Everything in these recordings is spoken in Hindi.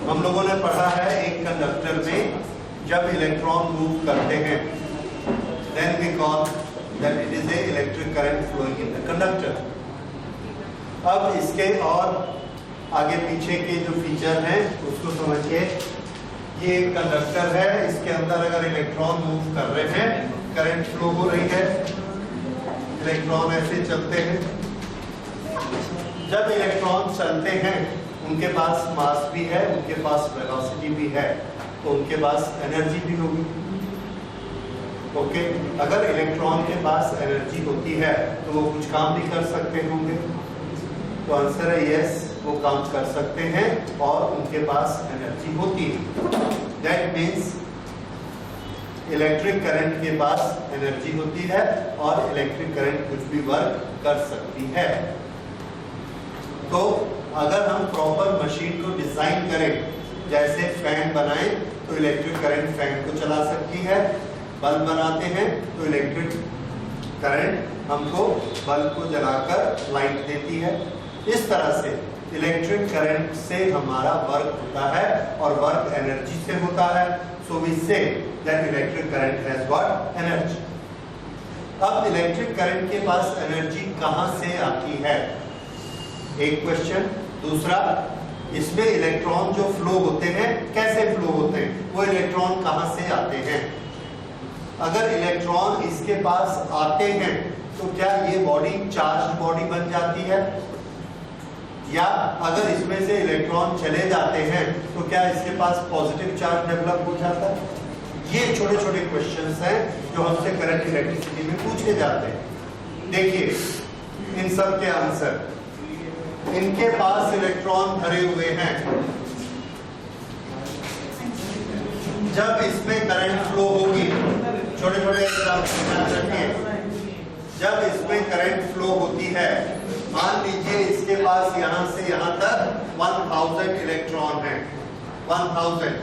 हम लोगों ने पढ़ा है एक कंडक्टर में जब इलेक्ट्रॉन मूव करते हैं then we call that it is a electric current flowing in the conductor। अब इसके और आगे पीछे के जो फीचर हैं उसको समझिए। ये एक कंडक्टर है, इसके अंदर अगर इलेक्ट्रॉन मूव कर रहे हैं, करंट फ्लो हो रही है, इलेक्ट्रॉन ऐसे चलते हैं। जब इलेक्ट्रॉन चलते हैं उनके पास मास भी है, उनके पास वेलोसिटी भी है, तो उनके पास एनर्जी भी होगी। ओके, अगर इलेक्ट्रॉन के पास एनर्जी होती है तो वो कुछ काम भी कर सकते होंगे, तो आंसर है यस, वो काम कर सकते हैं और उनके पास एनर्जी होती है। दैट मीन्स इलेक्ट्रिक करंट के पास एनर्जी होती है और इलेक्ट्रिक करंट कुछ भी वर्क कर सकती है। तो अगर हम प्रॉपर मशीन को डिजाइन करें, जैसे फैन बनाएं तो इलेक्ट्रिक करंट फैन को चला सकती है, बल्ब बनाते हैं तो इलेक्ट्रिक करंट हमको बल्ब को जलाकर लाइट देती है। इस तरह से इलेक्ट्रिक करंट से हमारा वर्क होता है और वर्क एनर्जी से होता है। So we say that electric current has got energy. अब इलेक्ट्रिक करंट के पास एनर्जी कहां से आती है, एक क्वेश्चन। दूसरा, इसमें इलेक्ट्रॉन जो फ्लो होते हैं कैसे फ्लो होते हैं, वो इलेक्ट्रॉन कहां से आते हैं। अगर इलेक्ट्रॉन इसके पास आते हैं तो क्या ये बॉडी चार्ज बॉडी बन जाती है, या अगर इसमें से इलेक्ट्रॉन चले जाते हैं तो क्या इसके पास पॉजिटिव चार्ज डेवलप हो जाता है। ये छोटे छोटे क्वेश्चंस हैं जो हमसे करंट इलेक्ट्रिसिटी में पूछे जाते हैं। देखिए इन सब के आंसर, इनके पास इलेक्ट्रॉन भरे हुए हैं, जब इसमें करंट फ्लो होगी, छोटे छोटे एग्जांपल रखिए, जब इसमें करंट फ्लो होती है, मान लीजिए इसके पास यहां से यहां तक 1000 इलेक्ट्रॉन है, 1000।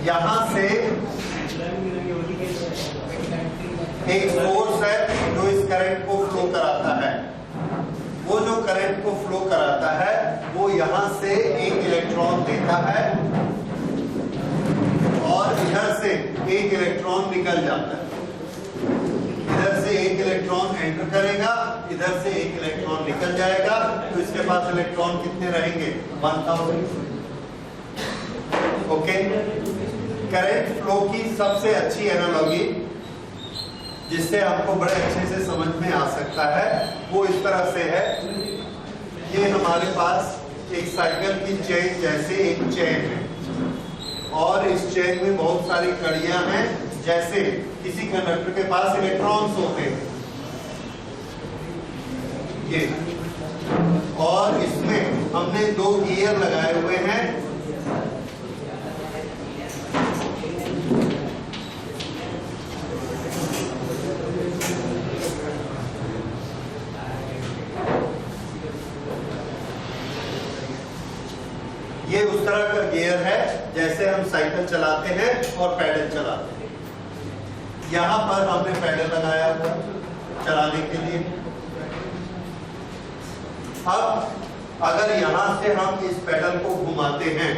यहां से एक फोर्स है जो इस करंट को फ्लो कराता है। वो जो करंट को फ्लो कराता है वो यहां से एक इलेक्ट्रॉन देता है और इधर से एक इलेक्ट्रॉन निकल जाता है। इधर से एक इलेक्ट्रॉन एंटर करेगा, इधर से एक इलेक्ट्रॉन निकल जाएगा, तो इसके पास इलेक्ट्रॉन कितने रहेंगे, 1000। ओके, करंट फ्लो की सबसे अच्छी एनालॉजी जिससे आपको बड़े अच्छे से समझ में आ सकता है वो इस तरह से है। ये हमारे पास एक साइकिल की चेन जैसे एक चेन है और इस चेन में बहुत सारी कड़ियां हैं, जैसे किसी कंडक्टर के पास इलेक्ट्रॉन्स होते हैं ये, और इसमें हमने 2 गियर लगाए हुए हैं। ये उस तरह का गियर है जैसे हम साइकिल चलाते हैं और पैडल चलाते हैं। यहां पर हमने पैडल लगाया हुआ चलाने के लिए। अब अगर यहां से हम इस पैडल को घुमाते हैं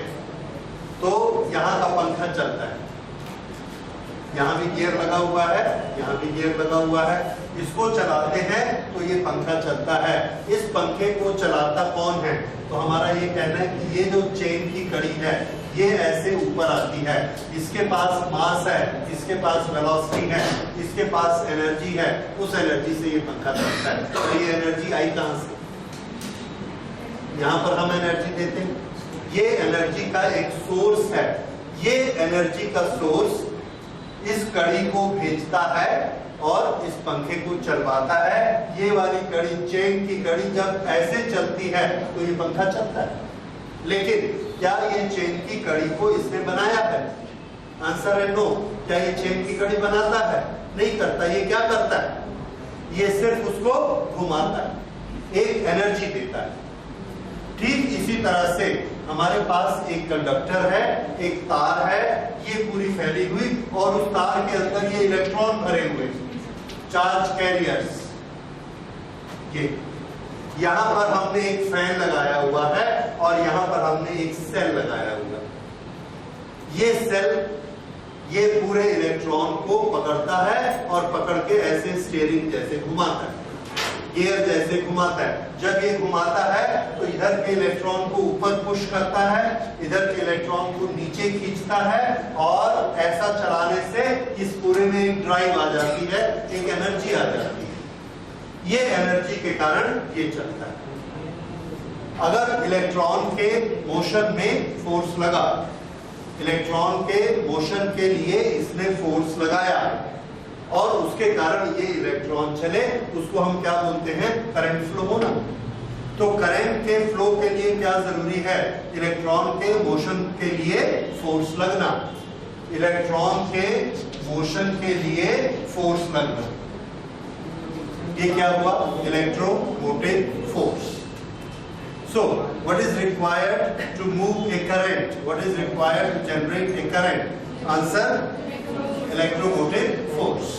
तो यहां का पंखा चलता है। यहां भी गियर लगा हुआ है, यहां भी गियर लगा हुआ है। इसको चलाते हैं तो ये पंखा चलता है। इस पंखे को चलाता कौन है, तो हमारा ये कहना है कि ये जो चेन की कड़ी है ये ऐसे ऊपर आती है, इसके पास मास है, इसके पास वेलोसिटी है, इसके पास एनर्जी है, उस एनर्जी से ये पंखा चलता है। तो ये एनर्जी आई कहां से, यहां पर हम एनर्जी देते हैं, ये एनर्जी का एक सोर्स है। ये एनर्जी का सोर्स इस कड़ी को भेजता है और इस पंखे को चलवाता है। ये वाली कड़ी, चेन की कड़ी जब ऐसे चलती है तो ये पंखा चलता है। लेकिन क्या ये चेन की कड़ी को इसने बनाया है, आंसर है नो। क्या ये चेन की कड़ी बनाता है, नहीं करता। ये क्या करता है, ये सिर्फ उसको घुमाता है, एक एनर्जी देता है। ठीक इसी तरह से हमारे पास एक कंडक्टर है, एक तार है, ये पूरी फैली हुई और उस तार के अंदर ये इलेक्ट्रॉन भरे हुए चार्ज कैरियर्स। ये यहां पर हमने एक फैन लगाया हुआ है और यहां पर हमने हमने एक सेल लगाया हुआ। ये सेल ये पूरे इलेक्ट्रॉन को पकड़ता है और पकड़ के ऐसे स्टीयरिंग जैसे घुमाता है, गियर जैसे घुमाता है। जब ये घुमाता है तो इधर के इलेक्ट्रॉन को ऊपर पुश करता है, इधर के इलेक्ट्रॉन को नीचे खींचता है, और ऐसा चलाने से इस पूरे में एक ड्राइव आ जाती है, एक एनर्जी आ जाती है। ये एनर्जी के कारण ये चलता है। अगर इलेक्ट्रॉन के मोशन में फोर्स लगा, इलेक्ट्रॉन के मोशन के लिए इसने फोर्स लगाया और उसके कारण ये इलेक्ट्रॉन चले, उसको हम क्या बोलते हैं? करंट फ्लो होना। तो करंट के फ्लो के लिए क्या जरूरी है? इलेक्ट्रॉन के मोशन के लिए फोर्स लगना, इलेक्ट्रॉन के मोशन के लिए फोर्स लगना। ये क्या हुआ? Electromotive force. So, what is required to move a current? What is required to generate a current? Answer: electromotive force.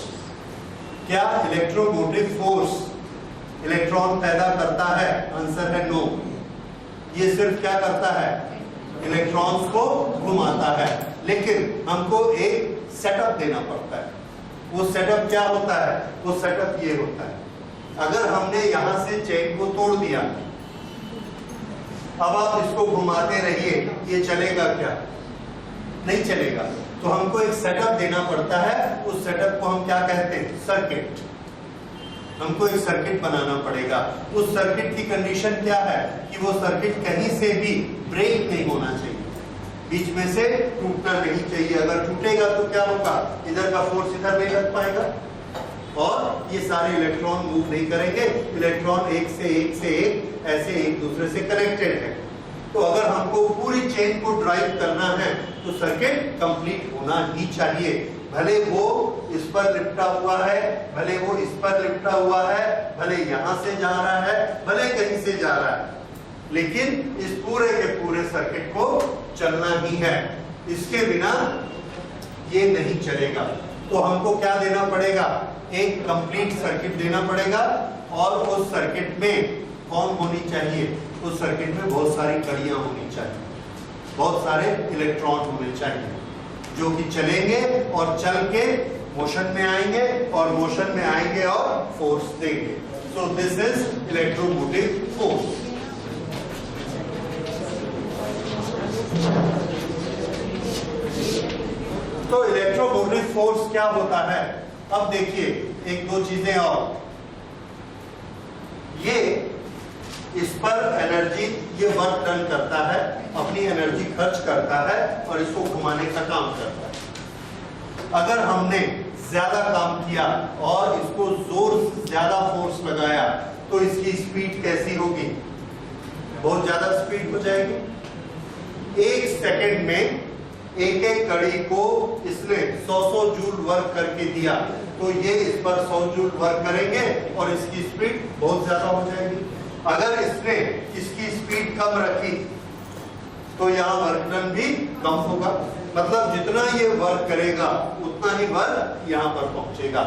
क्या इलेक्ट्रोमोटिव फोर्स इलेक्ट्रॉन पैदा करता है? आंसर है नो। ये सिर्फ क्या करता है? इलेक्ट्रॉन्स को घुमाता है, लेकिन हमको एक सेटअप देना पड़ता है। वो सेटअप क्या होता है? वो सेटअप ये होता है, अगर हमने यहां से चेन को तोड़ दिया, अब आप इसको घुमाते रहिए, ये चलेगा क्या? नहीं चलेगा। तो हमको एक सेटअप देना पड़ता है। उस सेटअप को हम क्या कहते हैं? सर्किट। हमको एक सर्किट बनाना पड़ेगा। उस सर्किट की कंडीशन क्या है कि वो सर्किट कहीं से भी ब्रेक नहीं होना चाहिए, बीच में से टूटना नहीं चाहिए। अगर टूटेगा तो क्या होगा? इधर का फोर्स इधर नहीं लग पाएगा और ये सारे इलेक्ट्रॉन मूव नहीं करेंगे। इलेक्ट्रॉन एक से एक ऐसे एक दूसरे से कनेक्टेड है। तो अगर हमको पूरी चेन को ड्राइव करना है तो सर्किट कंप्लीट होना ही चाहिए। भले वो इस पर लिपटा हुआ है, भले वो इस पर लिपटा हुआ है, भले यहां से जा रहा है, भले कहीं से जा रहा है, लेकिन इस पूरे के पूरे सर्किट को चलना ही है। इसके बिना ये नहीं चलेगा। तो हमको क्या देना पड़ेगा? एक कंप्लीट सर्किट देना पड़ेगा। और उस सर्किट में कौन होनी चाहिए? उस सर्किट में बहुत सारी कड़ियां होनी चाहिए, बहुत सारे इलेक्ट्रॉन होने चाहिए, जो कि चलेंगे और चल के मोशन में आएंगे और मोशन में आएंगे और फोर्स देंगे। So this is electromotive force. तो इलेक्ट्रोमोटिव फोर्स क्या होता है? अब देखिए एक दो चीजें और। ये इस पर एनर्जी, ये वर्क डन करता है, अपनी एनर्जी खर्च करता है और इसको घुमाने का काम करता है। अगर हमने ज्यादा काम किया और इसको ज्यादा फोर्स लगाया तो इसकी स्पीड कैसी होगी? बहुत ज्यादा स्पीड हो जाएगी। एक सेकंड में एक एक कड़ी को इसने 100 जूल वर्क करके दिया, तो ये इस पर 100 जूल वर्क करेंगे और इसकी स्पीड बहुत ज्यादा हो जाएगी। अगर इसने इसकी स्पीड कम रखी तो यहाँ वर्क डन भी कम होगा। मतलब जितना ये वर्क करेगा उतना ही वर्क यहाँ पर पहुंचेगा।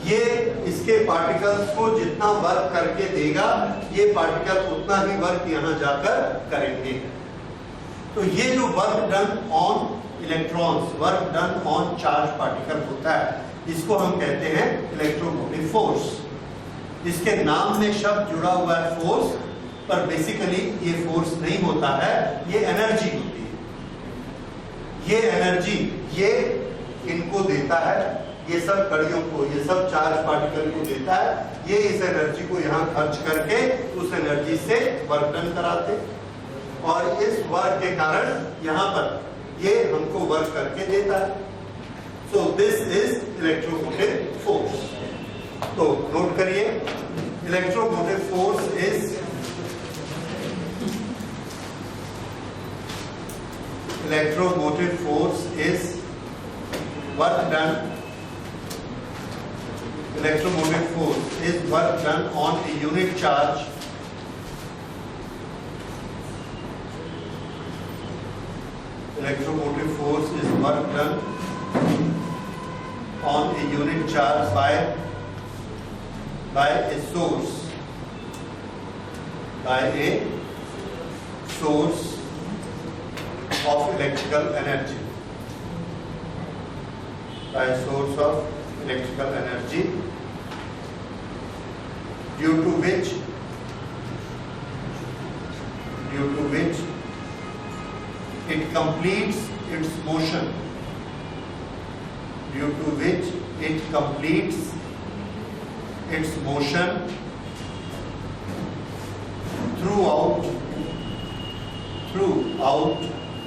ये इसके पार्टिकल्स को जितना वर्क करके देगा, ये पार्टिकल उतना ही वर्क यहाँ जाकर करेंगे। तो ये जो work done on electrons, work done on charge particle होता है, इसको हम कहते हैं इलेक्ट्रोमोटिव फोर्स। इसके नाम में शब्द जुड़ा हुआ है फोर्स, पर बेसिकली ये फोर्स नहीं होता है, ये एनर्जी होती है। ये एनर्जी ये इनको देता है, ये सब कड़ियों को, ये सब चार्ज पार्टिकल को देता है। ये इस एनर्जी को यहाँ खर्च करके उस एनर्जी से वर्क डन कराते, और इस वर्क के कारण यहाँ पर ये हमको वर्क करके देता है। So this is electromotive force. तो नोट करिए, electromotive force is work done. Electromotive force is work done on a unit charge. Electromotive force is work done on a unit charge by a source. By a source of electrical energy, by a source of electrical energy due to which it completes its motion, due to which it completes its motion throughout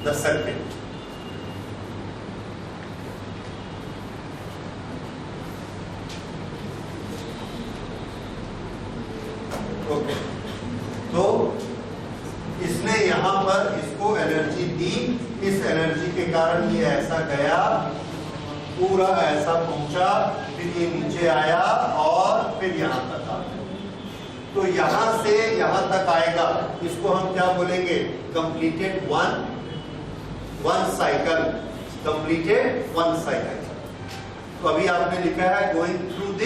the circuit. Okay, तो इसने यहां पर इसको एनर्जी दी, इस एनर्जी के कारण ये ऐसा गया, पूरा ऐसा पहुंचा, फिर ये नीचे आया और फिर यहां तक आ गया। तो यहां से यहां तक आएगा, इसको हम क्या बोलेंगे? Completed one cycle, completed one cycle. तो अभी आपने लिखा है going through the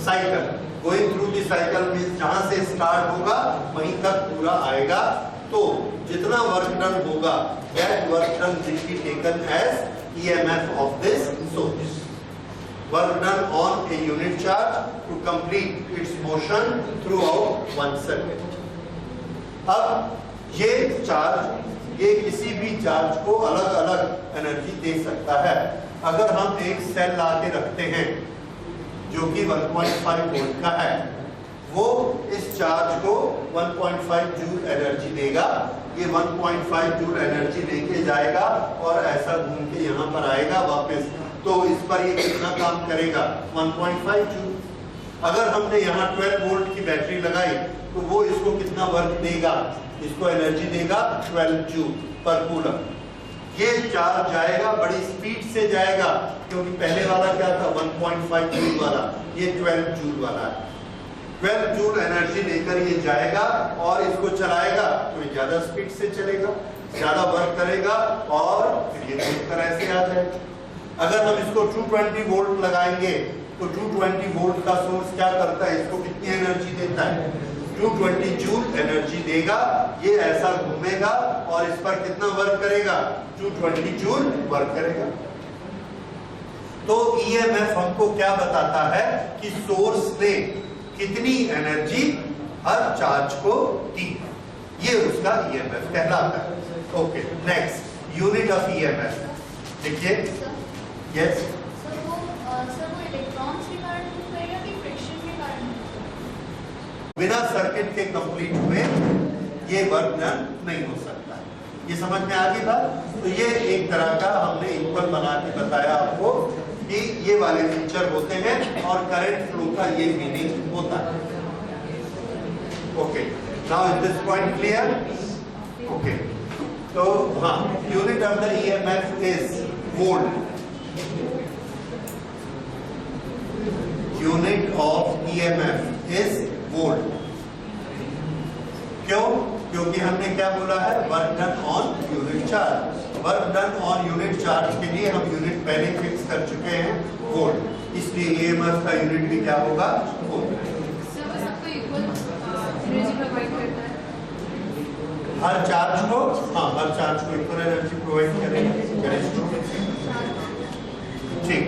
cycle. Going through the cycle में जहां से स्टार्ट होगा वहीं तक पूरा आएगा। तो जितना वर्क डन होगा, that work done will be taken as EMF of this source. Work done on a unit charge to complete its motion throughout one circuit. अब ये चार्ज, ये किसी भी चार्ज को अलग अलग एनर्जी दे सकता है। अगर हम एक सेल ला के रखते हैं जो कि 1.5 वोल्ट का है, वो इस चार्ज को 1.5 जूल एनर्जी देगा। ये 1.5 जूल एनर्जी लेके जाएगा और ऐसा घूम के यहाँ पर आएगा वापस। तो इस पर ये कितना काम करेगा? 1.5 जूल। अगर हमने यहाँ 12 वोल्ट की बैटरी लगाई तो वो इसको कितना वर्क देगा? इसको एनर्जी देगा 12 जूल पर कूलम। ये चार्ज जाएगा, बड़ी स्पीड से जाएगा, क्योंकि पहले वाला क्या था? 1.5 जूल वाला, ये 12 जूल वाला है। 12 जूल एनर्जी लेकर ये जाएगा और इसको चलाएगा, तो ये ज्यादा स्पीड से चलेगा, ज्यादा वर्क करेगा और फिर ये इस तरह से आ जाएगा। अगर हम इसको 220 वोल्ट लगाएंगे तो 220 वोल्ट का सोर्स क्या करता है? इसको कितनी एनर्जी देता है? 220 जूल एनर्जी देगा। ये ऐसा घूमेगा और इस पर कितना वर्क करेगा? 220 जूल वर्क करेगा। तो EMF हमको क्या बताता है कि सोर्स ने कितनी एनर्जी हर चार्ज को दी, ये उसका EMF कहलाता है। Okay, next unit of EMF देखिए। यस सर, वो इलेक्ट्रॉन्स के कारण होगा कि फ्रिक्शन के कारण? बिना सर्किट के कंप्लीट हुए ये वर्क डन नहीं हो सकता। ये समझ में आ गई बात? तो ये एक तरह का हमने इक्वल बना के बताया आपको कि ये वाले फीचर होते हैं और करंट फ्लो का ये मीनिंग होता है। Okay, now is this point clear? Okay, तो हाँ, unit of the EMF is volt. Unit of EMF is volt. क्यों? क्योंकि हमने क्या बोला है? Work done on unit charge. Work done on unit charge के लिए हम यूनिट पहले फिक्स कर चुके हैं, वोल्ट। इसलिए EMF का यूनिट भी क्या होगा? वोल्ट। हर चार्ज को, हाँ, हर चार्ज को इक्वल एनर्जी प्रोवाइड करेगा। ठीक,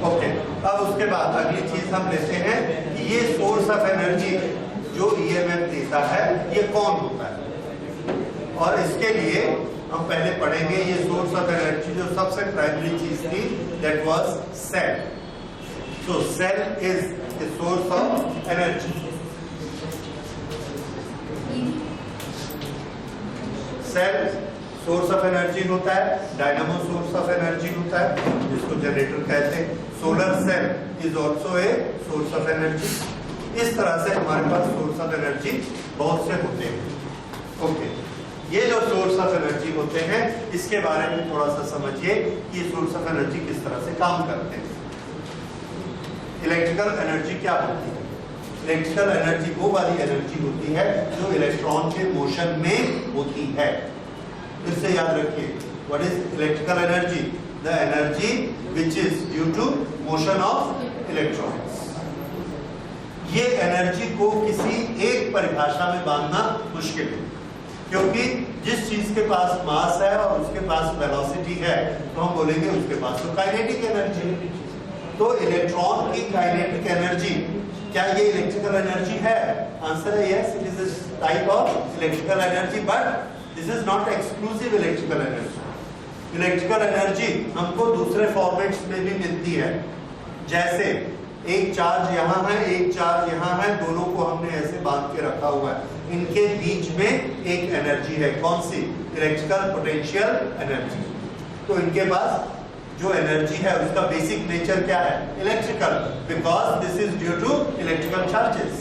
ओके। अब उसके बाद अगली चीज हम लेते हैं कि ये सोर्स ऑफ एनर्जी जो EMF देता है ये कौन होता है, और इसके लिए हम पहले पढ़ेंगे ये सोर्स ऑफ एनर्जी जो सबसे प्राइमरी चीज थी, that was cell. So cell is the source of energy. Cell source of energy होता है, डायनामो सोर्स ऑफ एनर्जी होता है, जिसको जनरेटर कहते हैं। Solar cell is also a source of energy. इस तरह से हमारे पास सोर्स ऑफ एनर्जी बहुत से होते हैं। ओके, ये जो सोर्स ऑफ एनर्जी होते हैं इसके बारे में थोड़ा सा समझिए कि सोर्स ऑफ एनर्जी किस तरह से काम करते हैं। इलेक्ट्रिकल एनर्जी क्या होती है? इलेक्ट्रिकल एनर्जी वो वाली एनर्जी होती है जो इलेक्ट्रॉन के मोशन में होती है। फिर से याद रखिए, what is electrical energy? The energy which is due to motion of electrons. ये एनर्जी को किसी एक परिभाषा में बांधना मुश्किल है। क्योंकि जिस चीज के पास मास है और उसके पास वेलोसिटी है तो हम बोलेंगे उसके पास तो काइनेटिक एनर्जी है। तो इलेक्ट्रॉन की काइनेटिक एनर्जी, क्या ये इलेक्ट्रिकल एनर्जी है? आंसर है yes, it is a type of electrical energy, but this is not exclusive electrical energy. Electrical energy हमको दूसरे फॉर्मेट्स में भी मिलती है, जैसे एक चार्ज यहाँ है, एक चार्ज यहाँ है, दोनों को हमने ऐसे बांध के रखा हुआ है, इनके बीच में एक एनर्जी है, कौन सी? Electrical potential energy. तो इनके पास जो एनर्जी है उसका बेसिक नेचर क्या है? Electrical, because this is due to electrical charges.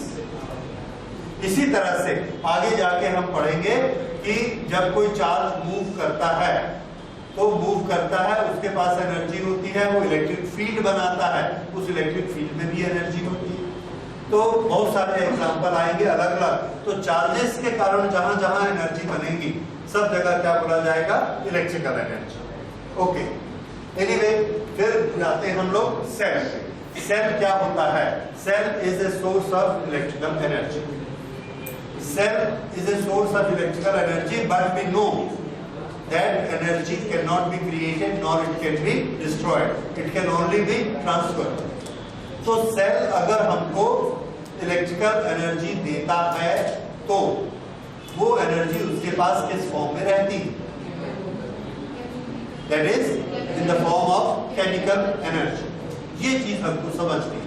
इसी तरह से आगे जाके हम पढ़ेंगे कि जब कोई चार्ज मूव करता है तो मूव करता है, उसके पास एनर्जी होती है, वो इलेक्ट्रिक फील्ड बनाता है, उस इलेक्ट्रिक फील्ड में भी एनर्जी होती है। तो बहुत सारे एग्जांपल आएंगे अलग अलग। तो चार्जेस के कारण जहां जहां एनर्जी बनेगी सब जगह क्या बोला जाएगा? Electrical energy. ओके, एनीवे, फिर जाते हैं हम लोग सेल पे। सेल क्या होता है? Cell is a source of electrical energy. Cell is a source of electrical energy, but we know that energy cannot be created nor it can be destroyed, it can only be transferred. तो सेल अगर हमको इलेक्ट्रिकल एनर्जी देता है तो वो एनर्जी उसके पास किस फॉर्म में रहती है? That is in the form of chemical energy. ये चीज हमको समझनी है।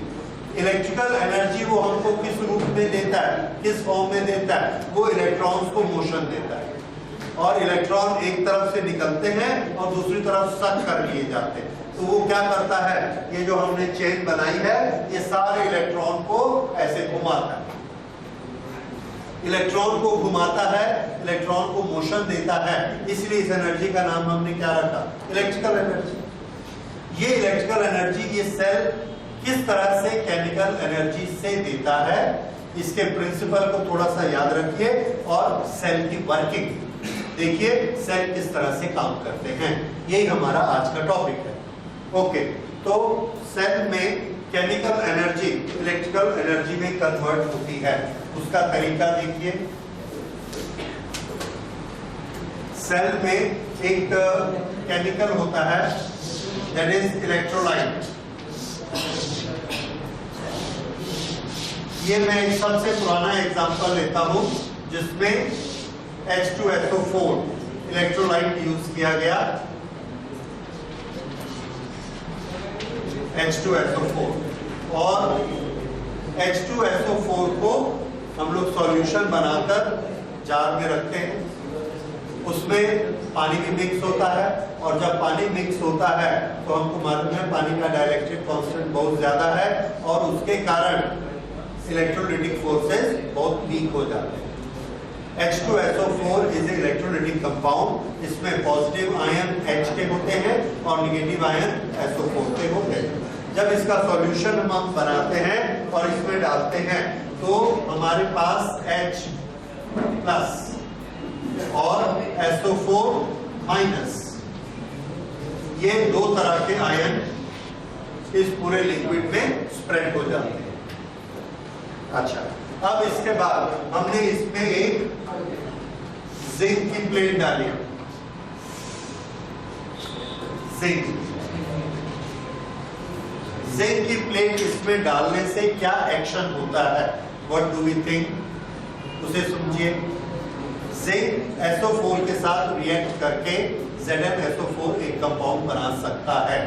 इलेक्ट्रिकल एनर्जी वो हमको किस रूप में देता है, किस फॉर्म में देता है? वो इलेक्ट्रॉन्स को मोशन देता है, और इलेक्ट्रॉन एक तरफ से निकलते हैं और दूसरी तरफ सक कर लिए जाते हैं। तो वो क्या करता है? ये जो हमने चेन बनाई है, ये सारे इलेक्ट्रॉन को ऐसे घुमाता है, इलेक्ट्रॉन को घुमाता है, इलेक्ट्रॉन को मोशन देता है, इसलिए इस एनर्जी का नाम हमने क्या रखा? Electrical energy. ये इलेक्ट्रिकल एनर्जी ये सेल किस तरह से केमिकल एनर्जी से देता है, इसके प्रिंसिपल को थोड़ा सा याद रखिए और सेल की वर्किंग देखिए, सेल किस तरह से काम करते हैं। यही हमारा आज का टॉपिक है। ओके, तो सेल में केमिकल एनर्जी इलेक्ट्रिकल एनर्जी में कन्वर्ट होती है, उसका तरीका देखिए। सेल में एक केमिकल होता है, दैट इज इलेक्ट्रोलाइट। ये मैं एक सबसे पुराना एग्जांपल लेता हूं जिसमें H2SO4 इलेक्ट्रोलाइट यूज किया गया। H2SO4 और H2SO4 को हम लोग सॉल्यूशन बनाकर जार में रखते हैं, उसमें पानी भी मिक्स होता है, और जब पानी मिक्स होता है तो हमको मालूम है पानी का डाइलेक्ट्रिक कांस्टेंट बहुत ज्यादा है और उसके कारण इलेक्ट्रोलाइटिक फोर्सेस बहुत वीक हो जाते हैं। H2SO4 is a electrolytic compound, इसमें पॉजिटिव आयन H के होते हैं और निगेटिव आयन SO4 के होते हैं। जब इसका सॉल्यूशन हम बनाते हैं और इसमें डालते हैं तो हमारे पास H प्लस और SO4 माइनस, ये दो तरह के आयन इस पूरे लिक्विड में स्प्रेड हो जाते हैं। अच्छा, अब इसके बाद हमने इसमें एक जिंक की प्लेट डाली। जिंक की प्लेट इसमें डालने से क्या एक्शन होता है? What do we think? उसे समझिए। जिंक SO4 के साथ रिएक्ट करके ZnSO4 एक कंपाउंड बना सकता है।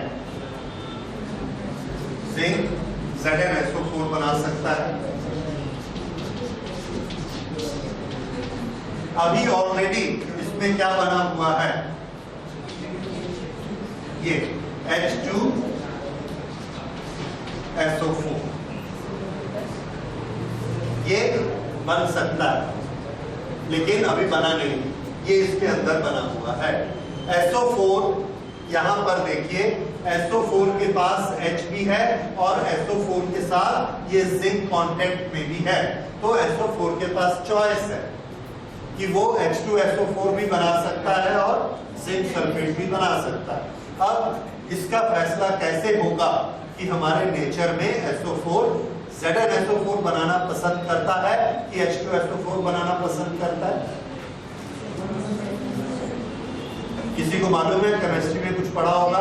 जिंक ZnSO4 बना सकता है। अभी ऑलरेडी इसमें क्या बना हुआ है? ये H2SO4 ये बन सकता है, लेकिन अभी बना नहीं, ये इसके अंदर बना हुआ है। SO4 यहां पर देखिए, SO4 के पास H भी है और SO4 के साथ ये जिंक कांटेक्ट में भी है, तो SO4 के पास चॉइस है कि वो H2SO4 भी बना सकता है और जिंक सल्फेट भी बना सकता है। अब इसका फैसला कैसे होगा कि हमारे नेचर में SO4 ZnSO4 बनाना पसंद करता है कि H2SO4 बनाना पसंद करता है? किसी को मालूम है केमिस्ट्री में कुछ पढ़ा होगा?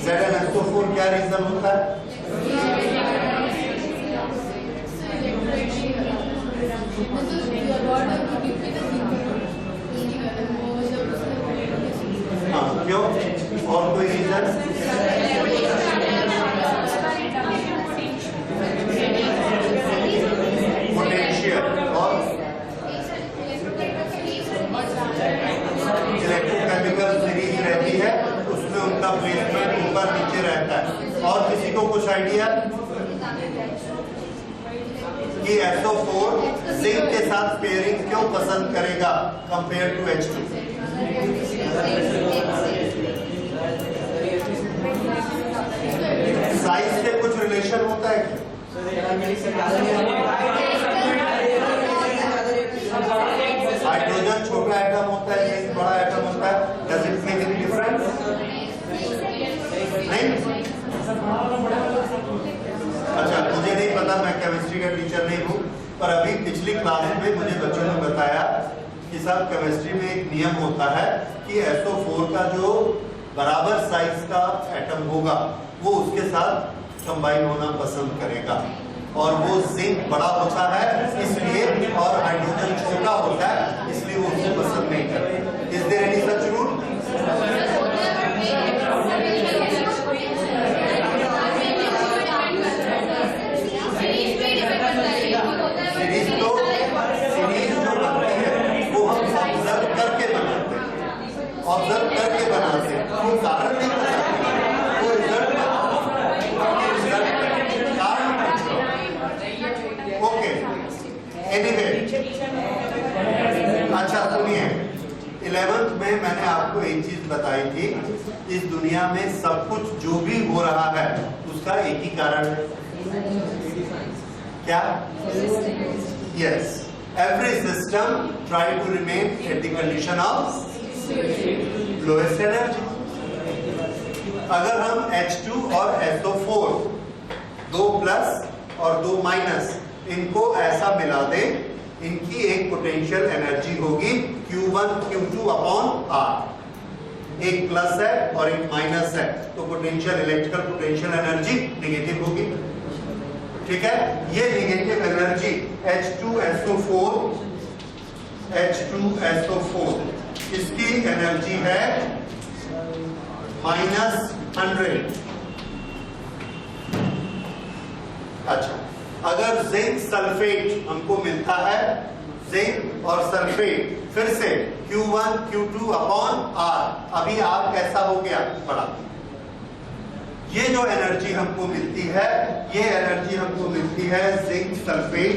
ZnSO4 क्या रीजन होता है? हाँ, क्यों? और कोई रीजन? पोटेंशियल और इलेक्ट्रोकेमिकल सीरीज रहती है, उसमें उनका प्लेसमेंट ऊपर नीचे रहता है। और किसी को कुछ आइडिया कि SO4 जिंक के साथ पेयरिंग क्यों पसंद करेगा कंपेयर टू H2? साइज से कुछ रिलेशन होता है क्या? हाइड्रोजन छोटा एटम होता है, जिंक बड़ा एटम होता है। Does it make any difference? नहीं। अच्छा, मुझे नहीं पता, मैं केमिस्ट्री का टीचर नहीं हूँ, पर अभी पिछली क्लास में मुझे बच्चों ने बताया कि साहब केमिस्ट्री में एक नियम होता है कि SO4 का जो बराबर साइज का एटम होगा वो उसके साथ कंबाइन होना पसंद करेगा, और वो जिंक बड़ा होता है इसलिए, और हाइड्रोजन छोटा होता है इसलिए वो उसको पसंद नहीं करते। Is there any such rule? Series जो बनती है वो हम ऑब्जर्व करके बनाते हैं, ऑब्जर्व करके बनाते हैं, वो कारण नहीं बताते, वो रिजल्ट कारण। ओके, एनीवे, अच्छा सुनिए, 11th में मैंने आपको एक चीज बताई थी, इस दुनिया में सब कुछ जो भी हो रहा है उसका एक ही कारण है, क्या? Yes, every system try to remain at the condition of lowest energy. अगर हम H2 और SO4 दो प्लस और दो माइनस इनको ऐसा मिला दें, इनकी एक पोटेंशियल एनर्जी होगी Q1 Q2 अपॉन R। एक प्लस है और एक माइनस है, तो potential electrical potential energy negative होगी। ठीक है, ये नेगेटिव एनर्जी H2SO4 इसकी एनर्जी है -100। अच्छा, अगर जिंक सल्फेट हमको मिलता है, जिंक और सल्फेट, फिर से Q1 Q2 अपॉन R, अभी R कैसा हो गया? बड़ा। ये जो एनर्जी हमको मिलती है, ये एनर्जी हमको मिलती है जिंक सल्फेट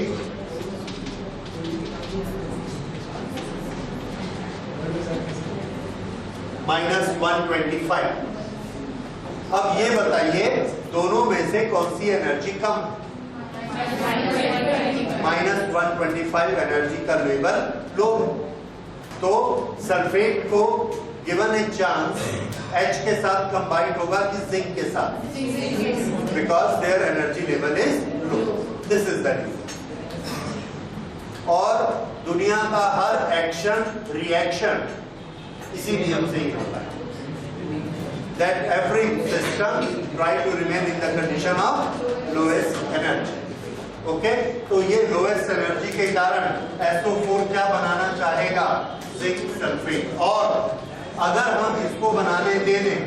-125। अब ये बताइए दोनों में से कौन सी एनर्जी कम? -125 एनर्जी का लेवल लो है, तो सल्फेट को गिवन ए चांस H के साथ कंबाइंड होगा कि जिंक के साथ, because their energy level is low. This is the reason. और दुनिया का हर एक्शन रिएक्शन इसी नियम से ही होता है, that every system try to remain in the condition of lowest energy. Okay, तो ये लोएस्ट एनर्जी के कारण SO4 क्या बनाना चाहेगा? Zinc sulphate. और अगर हम इसको बनाने दे दें,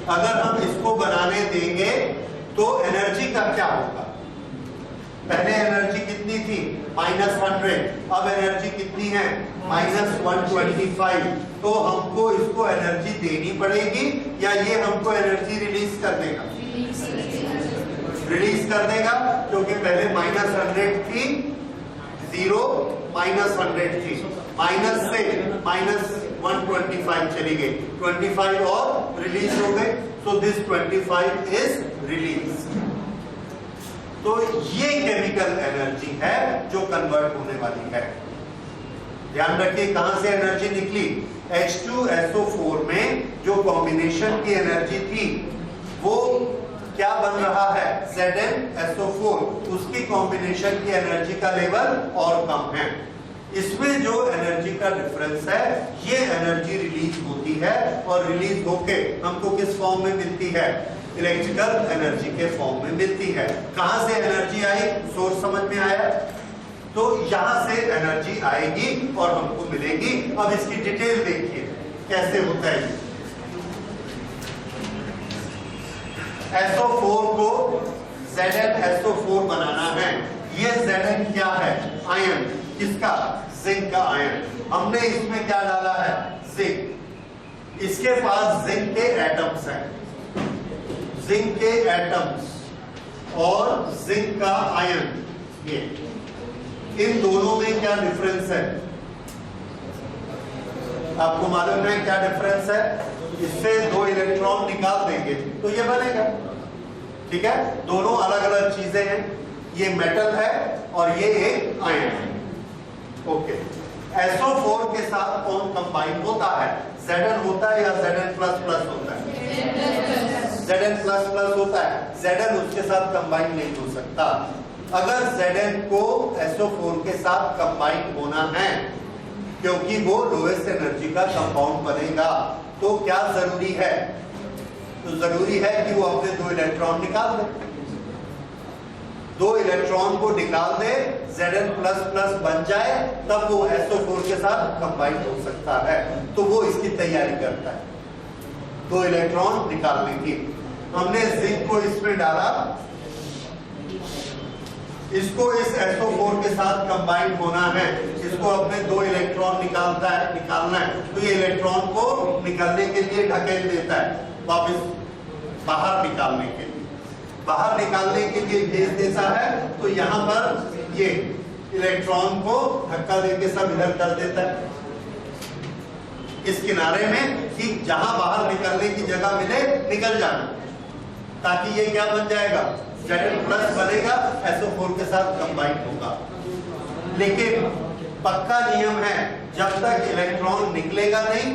अगर हम इसको बनाने देंगे तो एनर्जी का क्या होगा? पहले एनर्जी कितनी थी? -100। अब एनर्जी कितनी है? -125। तो हमको इसको एनर्जी देनी पड़ेगी या ये हमको एनर्जी रिलीज कर देगा? रिलीज कर देगा, क्योंकि पहले -100 थी, 0 -100 थी, माइनस से -125 चली गई, 25 और रिलीज हो गए, सो दिस 25 इज रिलीज। तो ये केमिकल एनर्जी है जो कन्वर्ट होने वाली है। ध्यान रखिए कहां से एनर्जी निकली? H2SO4 में जो कॉम्बिनेशन की एनर्जी थी वो क्या बन रहा है? ZnSO4, उसकी कॉम्बिनेशन की एनर्जी का लेवल और कम है। इसमें जो एनर्जी का डिफरेंस है, ये एनर्जी रिलीज होती है और रिलीज होके हमको किस फॉर्म में मिलती है? इलेक्ट्रिकल एनर्जी के फॉर्म में मिलती है। कहां से एनर्जी आई? सोर्स समझ में आया? तो यहां से एनर्जी आएगी और हमको मिलेगी। अब इसकी डिटेल देखिए कैसे होता है। SO4 को ZnSO4 बनाना है। ये Zn क्या है? आयन। किसका? जिंक का आयन। हमने इसमें क्या डाला है? जिंक। इसके पास जिंक के एटम्स हैं, जिंक के एटम्स और जिंक का आयन, ये इन दोनों में क्या डिफरेंस है? आपको मालूम है क्या डिफरेंस है? इससे 2 इलेक्ट्रॉन निकाल देंगे तो ये बनेगा। ठीक है, दोनों अलग अलग चीजें हैं। ये मेटल है और ये एक आयन है। ओके, SO4 के साथ कौन कंबाइन होता है? Zn होता है या Zn++ होता है? Zn++ होता है। Zn उसके साथ कंबाइन नहीं हो सकता। अगर Zn को SO4 के साथ कंबाइन होना है, क्योंकि वो लोएस्ट एनर्जी का कंपाउंड बनेगा, तो क्या जरूरी है? तो जरूरी है कि वो अपने 2 इलेक्ट्रॉन निकाल दे। 2 इलेक्ट्रॉन को निकाल दे, Zn++ बन जाए, तब वो SO4 के साथ कंबाइन हो सकता है। तो वो इसकी तैयारी करता है 2 इलेक्ट्रॉन निकालने की। हमने जिंक को इसमें डाला, इसको इस SO4 के साथ कंबाइन होना है, इसको अपने 2 इलेक्ट्रॉन निकालना है। तो ये इलेक्ट्रॉन को निकलने के लिए ढकेल देता है, वापस बाहर निकालने के लिए, बाहर निकालने के लिए भेज देता है। तो यहाँ पर ये इलेक्ट्रॉन को धक्का देके सब इधर कर देता है इस किनारे में, कि जहां बाहर निकलने की जगह मिले निकल जाना, ताकि ये क्या बन जाएगा? Zn+ बनेगा, SO4 के साथ कंबाइन होगा। लेकिन पक्का नियम है, जब तक इलेक्ट्रॉन निकलेगा नहीं,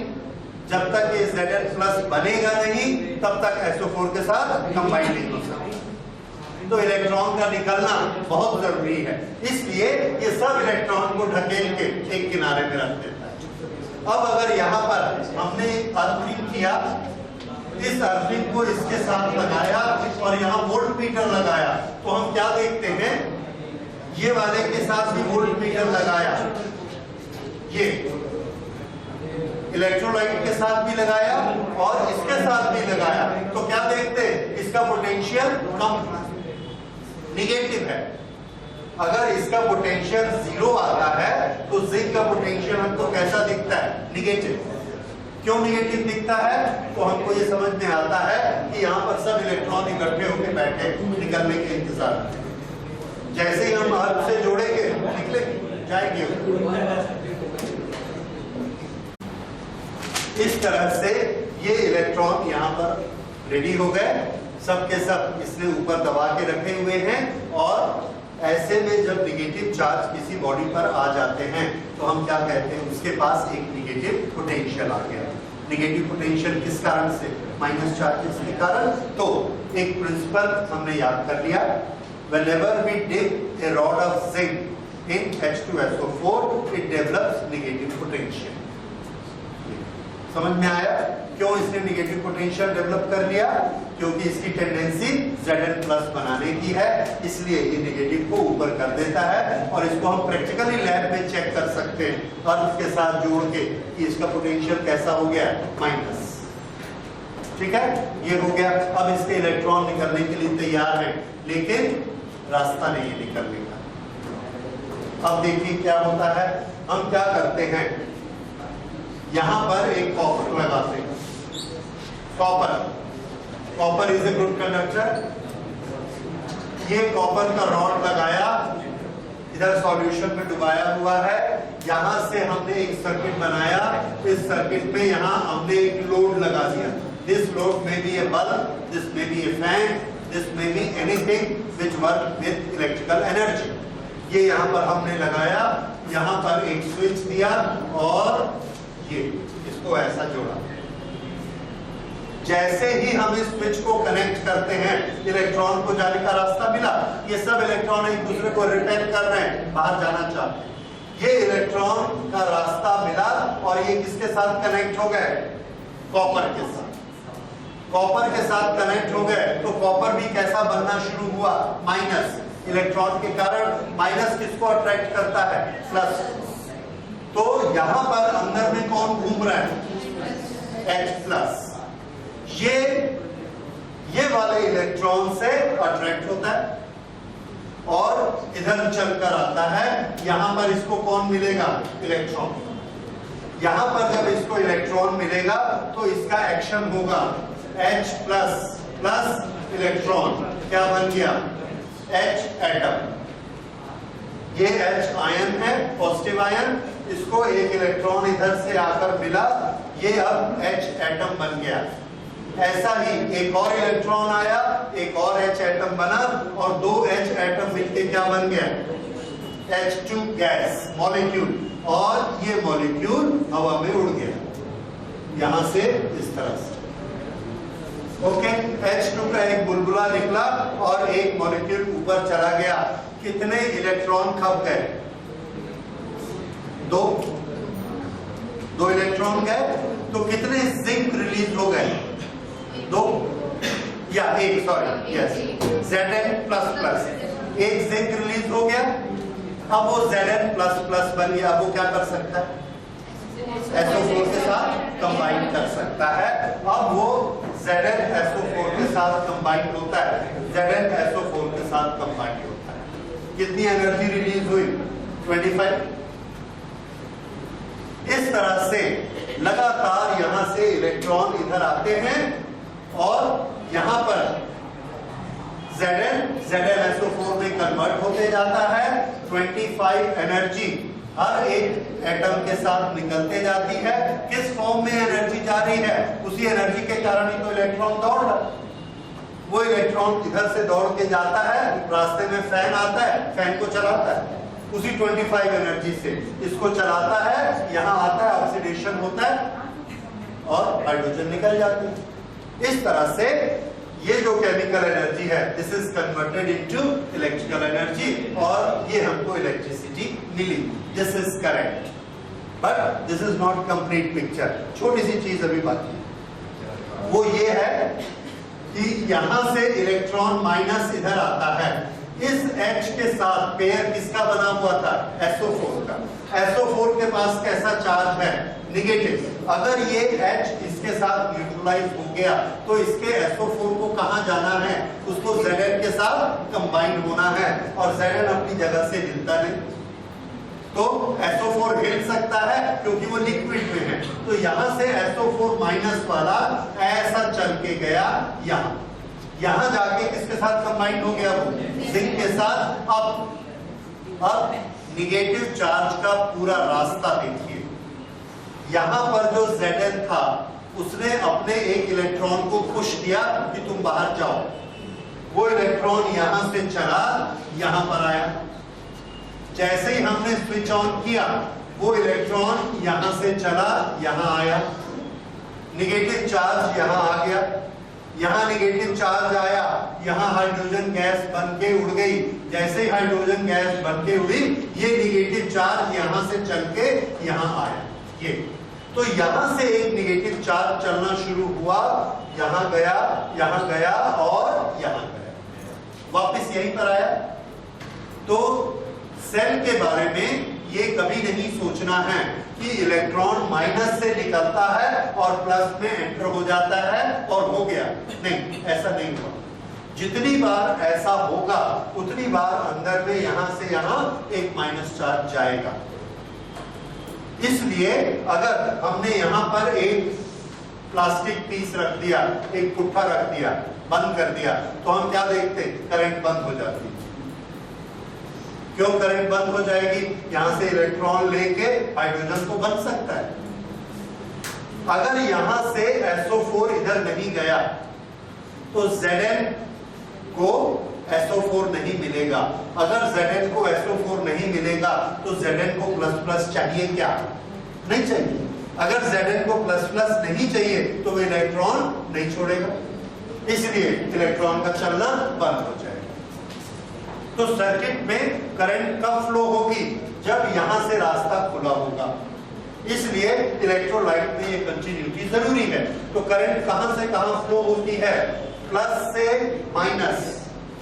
जब तक ये Zn+ बनेगा नहीं, तब तक SO4 के साथ कंबाइन नहीं हो सकता। तो इलेक्ट्रॉन का निकलना बहुत जरूरी है, इसलिए ये सब इलेक्ट्रॉन को ढकेल के एक किनारे में रख देता है। अब अगर यहाँ पर हमने अर्थिंग किया, इस अर्थिंग को इसके साथ लगाया और यहाँ वोल्ट मीटर लगाया, तो हम क्या देखते हैं? ये वाले के साथ भी वोल्ट मीटर लगाया, ये इलेक्ट्रोलाइट के साथ भी लगाया और इसके साथ भी लगाया, तो क्या देखते हैं? इसका पोटेंशियल कम निगेटिव है। अगर इसका पोटेंशियल 0 आता है तो जिंक का पोटेंशियल हमको कैसा दिखता है? निगेटिव। क्यों निगेटिव दिखता है? तो हमको ये समझ में आता है कि यहाँ पर सब इलेक्ट्रॉन इकट्ठे होकर बैठे निकलने के इंतजार में। जैसे ही हम अर्थ से जोड़ेंगे निकलेंगे, जाएंगे। इस तरह से ये इलेक्ट्रॉन यहाँ पर रेडी हो गए, सब के सब इसने ऊपर दबा के रखे हुए हैं। और ऐसे में जब निगेटिव चार्ज किसी बॉडी पर आ जाते हैं तो हम क्या कहते हैं? उसके पास एक निगेटिव पोटेंशियल आ गया। निगेटिव पोटेंशियल किस कारण से? माइनस चार्जेस के कारण। तो एक प्रिंसिपल हमने याद कर लिया, whenever we dip a rod of zinc in H2SO4 it develops negative potential। समझ में आया क्यों इसने निगेटिव पोटेंशियल डेवलप कर लिया? क्योंकि इसकी टेंडेंसी Zn+ बनाने की है, इसलिए ये निगेटिव को ऊपर कर देता है। और इसको हम प्रैक्टिकली लैब में चेक कर सकते हैं और उसके साथ जोड़ के कि इसका पोटेंशियल कैसा हो गया? माइनस। ठीक है, ये हो गया। अब इसके इलेक्ट्रॉन निकलने के लिए तैयार है, लेकिन रास्ता नहीं है निकलने का। अब देखिए क्या होता है। हम क्या करते हैं, यहां पर एक कॉपर लगाते हैं। Copper is a good conductor. ये कॉपर का रॉड लगाया, इधर सॉल्यूशन में डुबाया हुआ है। यहां से हमने एक सर्किट बनाया, इस सर्किट में यहां हमने एक लोड लगा दिया। दिस लोड में बी ए बल्ब, दिस में बी ए फैन, दिस में be anything which work with electrical energy. ये यहां पर हमने लगाया, यहां पर एक स्विच दिया और ये इसको ऐसा जोड़ा। जैसे ही हम इस स्विच को कनेक्ट करते हैं, इलेक्ट्रॉन को जाने का रास्ता मिला। ये सब इलेक्ट्रॉन एक दूसरे को रिपेल कर रहे हैं, बाहर जाना चाहते हैं। ये इलेक्ट्रॉन का रास्ता मिला और ये किसके साथ कनेक्ट हो गए? कॉपर के साथ। कॉपर के साथ कनेक्ट हो गए तो कॉपर भी कैसा बनना शुरू हुआ? माइनस। इलेक्ट्रॉन के कारण माइनस किसको अट्रैक्ट करता है? प्लस। तो यहां पर अंदर में कौन घूम रहा है? H plus. ये वाले इलेक्ट्रॉन से अट्रैक्ट होता है और इधर चलकर आता है। यहां पर इसको कौन मिलेगा? इलेक्ट्रॉन। यहां पर जब इसको इलेक्ट्रॉन मिलेगा तो इसका एक्शन होगा H प्लस प्लस इलेक्ट्रॉन, क्या बन गया? H atom. ये H आयन है, पॉजिटिव आयन, इसको एक इलेक्ट्रॉन इधर से आकर मिला, ये अब H एटम बन गया। ऐसा ही एक और इलेक्ट्रॉन आया, एक और H एटम बना और दो H एटम मिलके क्या बन गया? H2 gas, molecule. और ये मॉलिक्यूल हवा में उड़ गया यहां से इस तरह से। ओके, H2 का एक बुलबुला निकला और एक मॉलिक्यूल ऊपर चला गया। कितने इलेक्ट्रॉन खप गए? दो इलेक्ट्रॉन गए। तो कितने जिंक रिलीज हो गए? 2 या 1, sorry, yes, Zn plus plus. एक जिंक रिलीज हो गया, अब वो Zn प्लस प्लस बन गया। अब वो क्या कर सकता है? SO4 के साथ कंबाइन कर सकता है। अब वो Zn SO4 के साथ कंबाइन होता है, Zn SO4 के साथ कंबाइन होता है। कितनी एनर्जी रिलीज हुई? 25। इस तरह से लगातार यहां से इलेक्ट्रॉन इधर आते हैं और यहां पर Zn SO4 में कन्वर्ट होते जाता है। 25 एनर्जी हर एक एटम के साथ निकलते जाती है। किस फॉर्म में एनर्जी जा रही है? उसी एनर्जी के कारण ही तो इलेक्ट्रॉन दौड़ रहा है। वो इलेक्ट्रॉन इधर से दौड़ के जाता है, रास्ते में फैन आता है, फैन को चलाता है उसी 25 एनर्जी से, इसको चलाता है, यहाँ आता है, ऑक्सीडेशन होता है और हाइड्रोजन निकल जाती है। इस तरह से ये जो केमिकल एनर्जी है, this is converted into electrical energy और ये हमको इलेक्ट्रिसिटी मिली। This is correct, but this is not complete picture. छोटी सी चीज अभी बाकी है, वो ये है कि यहां से इलेक्ट्रॉन माइनस इधर आता है। इस H के साथ पेयर किसका बना हुआ था? SO4 का। SO4 के पास कैसा चार्ज है? नेगेटिव। अगर ये H इसके साथ न्यूट्रलाइज हो गया तो इसके SO4 को कहां जाना है? उसको Zn के साथ कंबाइन होना है और Zn अपनी जगह से हिलता नहीं। तो SO4 हिल सकता है क्योंकि वो लिक्विड में है। तो यहां से SO4 माइनस वाला ऐसा चल के गया यहां जाके किसके साथ कंबाइन हो गया? वो जिंक के साथ। अब निगेटिव चार्ज का पूरा रास्ता देखिए। यहां पर जो Zn था उसने अपने एक इलेक्ट्रॉन को पुश किया कि तुम बाहर जाओ। वो इलेक्ट्रॉन यहां से चला, यहां पर आया। जैसे ही हमने स्विच ऑन किया वो इलेक्ट्रॉन यहां से चला, यहां आया। निगेटिव चार्ज यहां आ गया, यहां निगेटिव चार्ज आया, यहां हाइड्रोजन गैस बन के उड़ गई। जैसे ही हाइड्रोजन गैस बन के उड़ी, ये निगेटिव चार्ज यहां से चल के यहां आया। ये तो यहां से एक निगेटिव चार्ज चलना शुरू हुआ, यहां गया और यहां गया, वापस यहीं पर आया। तो सेल के बारे में ये कभी नहीं सोचना है कि इलेक्ट्रॉन माइनस से निकलता है और प्लस में एंटर हो जाता है और हो गया। नहीं, ऐसा नहीं हुआ। जितनी बार ऐसा होगा उतनी बार अंदर में यहां से यहां एक माइनस चार्ज जाएगा। इसलिए अगर हमने यहां पर एक प्लास्टिक पीस रख दिया, एक पुट्ठा रख दिया, बंद कर दिया, तो हम क्या देखते? करंट बंद हो जाती है। क्यों करंट बंद हो जाएगी? यहां से इलेक्ट्रॉन लेके हाइड्रोजन को बन सकता है। अगर यहां से SO4 इधर नहीं गया तो Zn को SO4 नहीं मिलेगा। अगर Zn को SO4 नहीं मिलेगा तो Zn को प्लस प्लस चाहिए क्या? नहीं चाहिए। अगर Zn को प्लस प्लस नहीं चाहिए तो वो इलेक्ट्रॉन नहीं छोड़ेगा, इसलिए इलेक्ट्रॉन का चलना बंद हो जाएगा। तो सर्किट में करंट कब फ्लो होगी? जब यहां से रास्ता खुला होगा। इसलिए इलेक्ट्रोलाइट में ये कंटिन्यूटी जरूरी है। तो करंट कहां से कहां फ्लो होती है? प्लस से माइनस।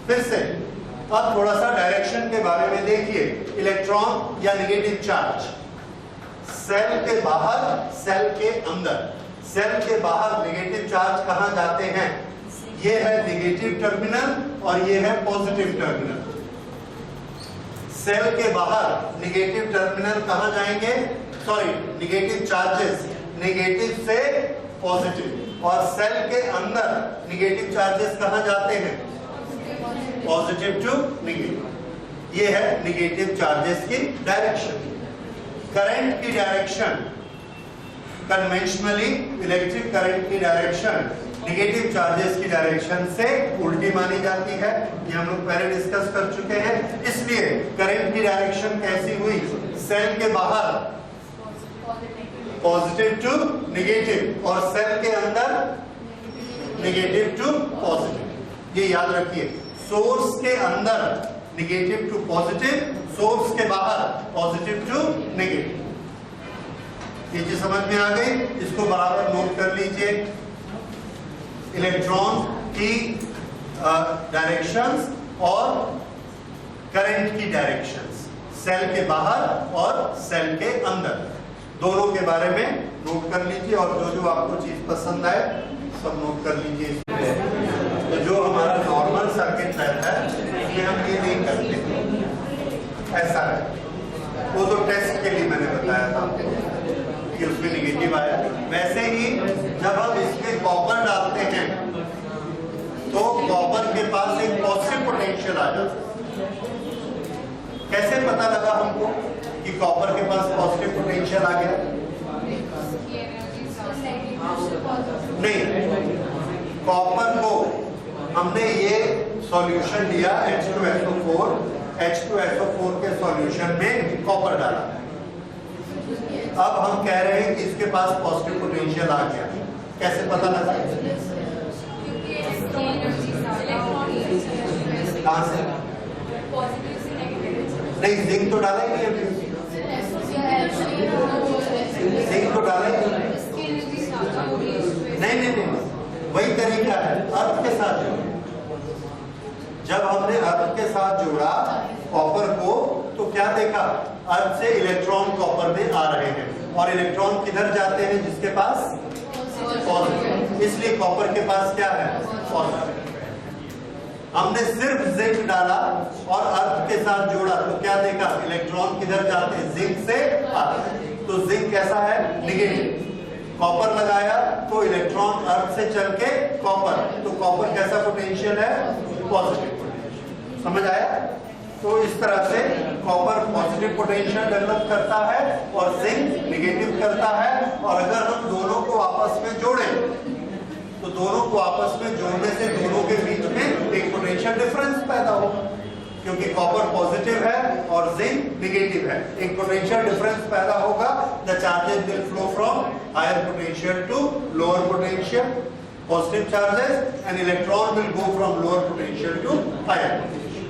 फिर से अब थोड़ा सा डायरेक्शन के बारे में देखिए। इलेक्ट्रॉन या नेगेटिव चार्ज सेल के बाहर, सेल के अंदर। सेल के बाहर नेगेटिव चार्ज कहां जाते हैं? ये है नेगेटिव टर्मिनल और ये है पॉजिटिव टर्मिनल। सेल के बाहर नेगेटिव टर्मिनल कहां जाएंगे? सॉरी, नेगेटिव चार्जेस नेगेटिव से पॉजिटिव, और सेल के अंदर नेगेटिव चार्जेस कहां जाते हैं? Positive to negative. ये है नेगेटिव चार्जेस की डायरेक्शन। करंट की डायरेक्शन, कन्वेंशनली इलेक्ट्रिक करंट की डायरेक्शन नेगेटिव चार्जेस की डायरेक्शन से उल्टी मानी जाती है। ये हम लोग पहले डिस्कस कर चुके हैं। इसलिए करंट की डायरेक्शन कैसी हुई? सेल के बाहर पॉजिटिव टू नेगेटिव और सेल के अंदर नेगेटिव टू पॉजिटिव। ये याद रखिए, सोर्स के अंदर नेगेटिव टू पॉजिटिव, सोर्स के बाहर पॉजिटिव टू नेगेटिव। ये चीज समझ में आ गई? इसको बराबर नोट कर लीजिए। इलेक्ट्रॉन की डायरेक्शंस और करंट की डायरेक्शंस, सेल के बाहर और सेल के अंदर, दोनों के बारे में नोट कर लीजिए। और जो जो आपको चीज पसंद आए सब नोट कर लीजिए। तो जो हमारा नॉर्मल सर्किट रहता है उसमें हम ये नहीं करते, ऐसा है। वो तो टेस्ट के लिए मैंने बताया था कि उसमें निगेटिव आया। वैसे ही जब हम इसमें कॉपर डालते हैं तो कॉपर के पास एक पॉजिटिव पोटेंशियल आ जाता है। कैसे पता लगा हमको कि कॉपर के पास पॉजिटिव पोटेंशियल आ गया? नहीं, कॉपर को हमने ये सॉल्यूशन लिया H2SO4, H2SO4 के सॉल्यूशन में कॉपर डाला। अब हम कह रहे हैं कि इसके पास पॉजिटिव पोटेंशियल आ गया। कैसे पता लगा? कहां से? नहीं, जिंक तो डाला ही नहीं अभी। जिंक तो डाला ही नहीं। वही तरीका है अर्थ के साथ जोड़ा। जब हमने अर्थ के साथ जोड़ा कॉपर को तो क्या देखा? अर्थ से इलेक्ट्रॉन कॉपर में आ रहे हैं और इलेक्ट्रॉन किधर जाते हैं? जिसके पास पॉजिटिव। इसलिए कॉपर के पास क्या है? पॉजिटिव। हमने सिर्फ जिंक डाला और अर्थ के साथ जोड़ा तो क्या देखा? इलेक्ट्रॉन किधर जाते हैं? जिंक से आते हैं। तो जिंक कैसा है? नेगेटिव। कॉपर लगाया तो इलेक्ट्रॉन अर्थ से चल के कॉपर, तो कॉपर कैसा पोटेंशियल है? Positive potential. समझ आया? तो इस तरह से कॉपर पॉजिटिव पोटेंशियल डेवलप करता है और जिंक नेगेटिव करता है। और अगर हम दोनों को आपस में जोड़ें तो दोनों को आपस में जोड़ने से दोनों के बीच में एक पोटेंशियल डिफरेंस पैदा होगा, क्योंकि कॉपर पॉजिटिव है और जिंक नेगेटिव है। एक पोटेंशियल डिफरेंस पैदा होगा। The charges will flow from higher potential to lower potential, positive charges, and electron will go from lower potential to higher potential.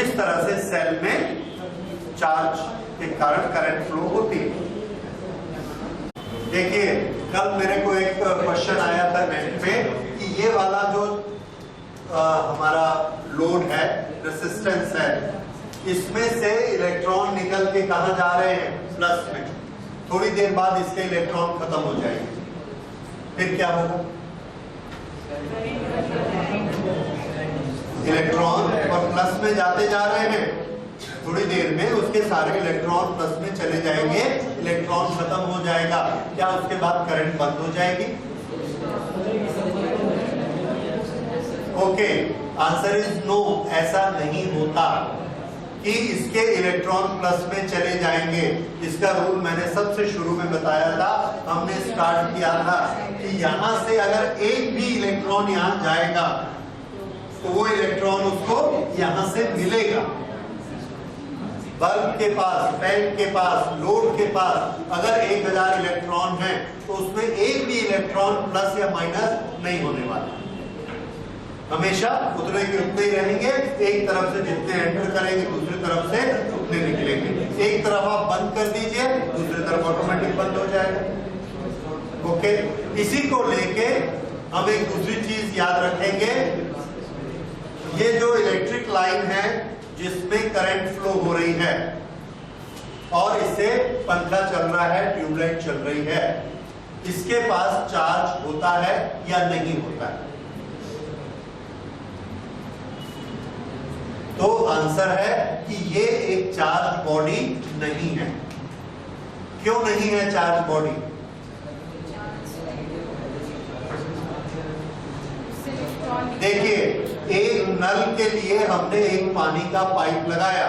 इस तरह से सेल में चार्ज के कारण करंट फ्लो होती है। देखिए, कल मेरे को एक क्वेश्चन आया था नेट पे कि ये वाला जो हमारा लोड है, रेजिस्टेंस है, इसमें से इलेक्ट्रॉन निकल के कहां जा रहे हैं? प्लस में। थोड़ी देर बाद इसके इलेक्ट्रॉन खत्म हो जाएंगे, फिर क्या होगा? इलेक्ट्रॉन और प्लस में जाते जा रहे हैं, थोड़ी देर में उसके सारे इलेक्ट्रॉन प्लस में चले जाएंगे, इलेक्ट्रॉन खत्म हो जाएगा। क्या उसके बाद करंट बंद हो जाएगी? Okay, answer is no. ऐसा नहीं होता कि इसके इलेक्ट्रॉन प्लस में चले जाएंगे। इसका रूल मैंने सबसे शुरू में बताया था। हमने स्टार्ट किया था कि यहां से अगर एक भी इलेक्ट्रॉन यहां जाएगा तो वो इलेक्ट्रॉन उसको यहां से मिलेगा। बल्ब के पास, फैन के पास, लोड के पास अगर 1000 इलेक्ट्रॉन है तो उसमें एक भी इलेक्ट्रॉन प्लस या माइनस नहीं होने वाला। हमेशा उतने के उतने ही रहेंगे। एक तरफ से जितने एंटर करेंगे दूसरी तरफ से उतने निकलेंगे। एक एक तरफ आप बंद कर दीजिए, दूसरी तरफ ऑटोमेटिक बंद हो जाएगा। ओके, इसी को लेके हम एक दूसरी चीज याद रखेंगे। ये जो इलेक्ट्रिक लाइन है जिसमें करंट फ्लो हो रही है और इससे पंखा चल रहा है, ट्यूबलाइट चल रही है, इसके पास चार्ज होता है या नहीं होता है? तो आंसर है कि ये एक चार्ज बॉडी नहीं है। क्यों नहीं है चार्ज बॉडी? देखिए, एक नल के लिए हमने एक पानी का पाइप लगाया,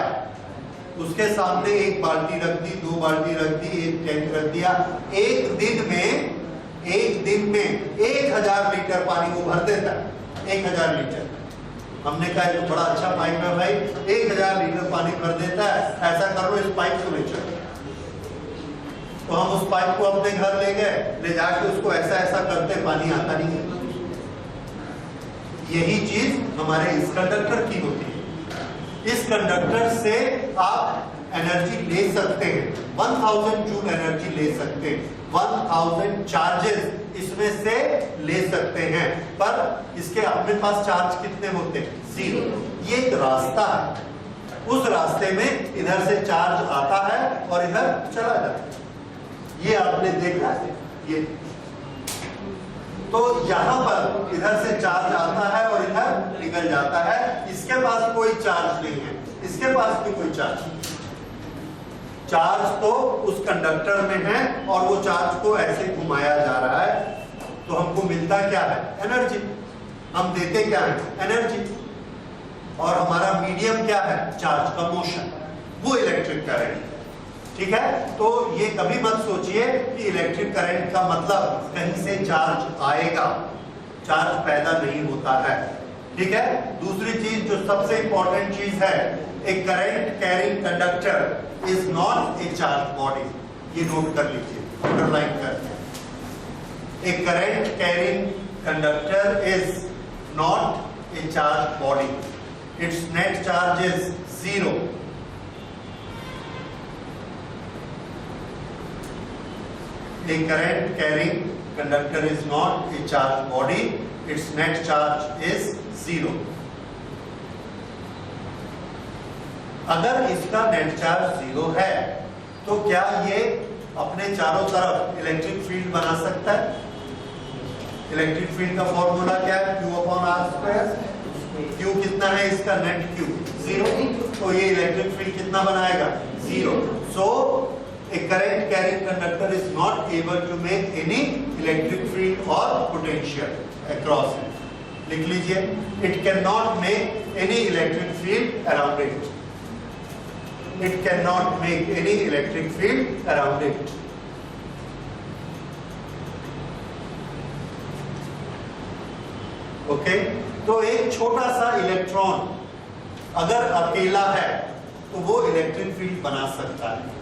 उसके सामने एक बाल्टी रख दी, 2 बाल्टी रख दी, एक टैंक रख दिया। एक दिन में 1000 लीटर पानी वो भर देता है। 1000 लीटर। हमने कहा तो बड़ा अच्छा पाइप है भाई, 1000 लीटर पानी भर देता है, ऐसा करो इस पाइप को ले चलो। तो हम उस पाइप को अपने घर ले गए, ले जाके उसको ऐसा ऐसा करते, पानी आता नहीं है। यही चीज हमारे इस कंडक्टर की होती है। इस कंडक्टर से आप एनर्जी ले सकते हैं, 1000 जूल एनर्जी ले सकते हैं, 1000 चार्जेस इसमें से ले सकते हैं, पर इसके अपने पास चार्ज कितने होते हैं? 0। ये एक रास्ता है, उस रास्ते में इधर से चार्ज आता है और इधर चला जाता है। ये आपने देखा है। ये तो यहां पर इधर से चार्ज आता है और इधर निकल जाता है। इसके पास कोई चार्ज नहीं है, इसके पास भी कोई चार्ज नहीं। चार्ज तो उस कंडक्टर में है और वो चार्ज को ऐसे घुमाया जा रहा है, तो हमको मिलता क्या है? एनर्जी। हम देते क्या है? एनर्जी। और हमारा मीडियम क्या है? चार्ज का मोशन, वो इलेक्ट्रिक करंट। ठीक है, तो ये कभी मत सोचिए कि इलेक्ट्रिक करंट का मतलब कहीं से चार्ज आएगा। चार्ज पैदा नहीं होता है। ठीक है, दूसरी चीज जो सबसे इंपॉर्टेंट चीज है, a current carrying conductor is not a charge body. ये नोट कर लीजिए, अंडरलाइन करके। A current carrying conductor is not a charge body, its net charge is 0। A current carrying conductor is not a charged body, its net charge is 0। अगर इसका नेट चार्ज 0 है तो क्या ये अपने चारों तरफ इलेक्ट्रिक फील्ड बना सकता है? इलेक्ट्रिक फील्ड का फॉर्मूला क्या है? Q/R²। Q कितना है इसका? Net Q 0। तो ये इलेक्ट्रिक फील्ड कितना बनाएगा? 0। So a current carrying conductor is not able to make any electric field or potential across it. लिख लीजिए, it cannot make any electric field around it. It cannot make any electric field around it. Okay, तो एक छोटा सा इलेक्ट्रॉन अगर अकेला है तो वो इलेक्ट्रिक फील्ड बना सकता है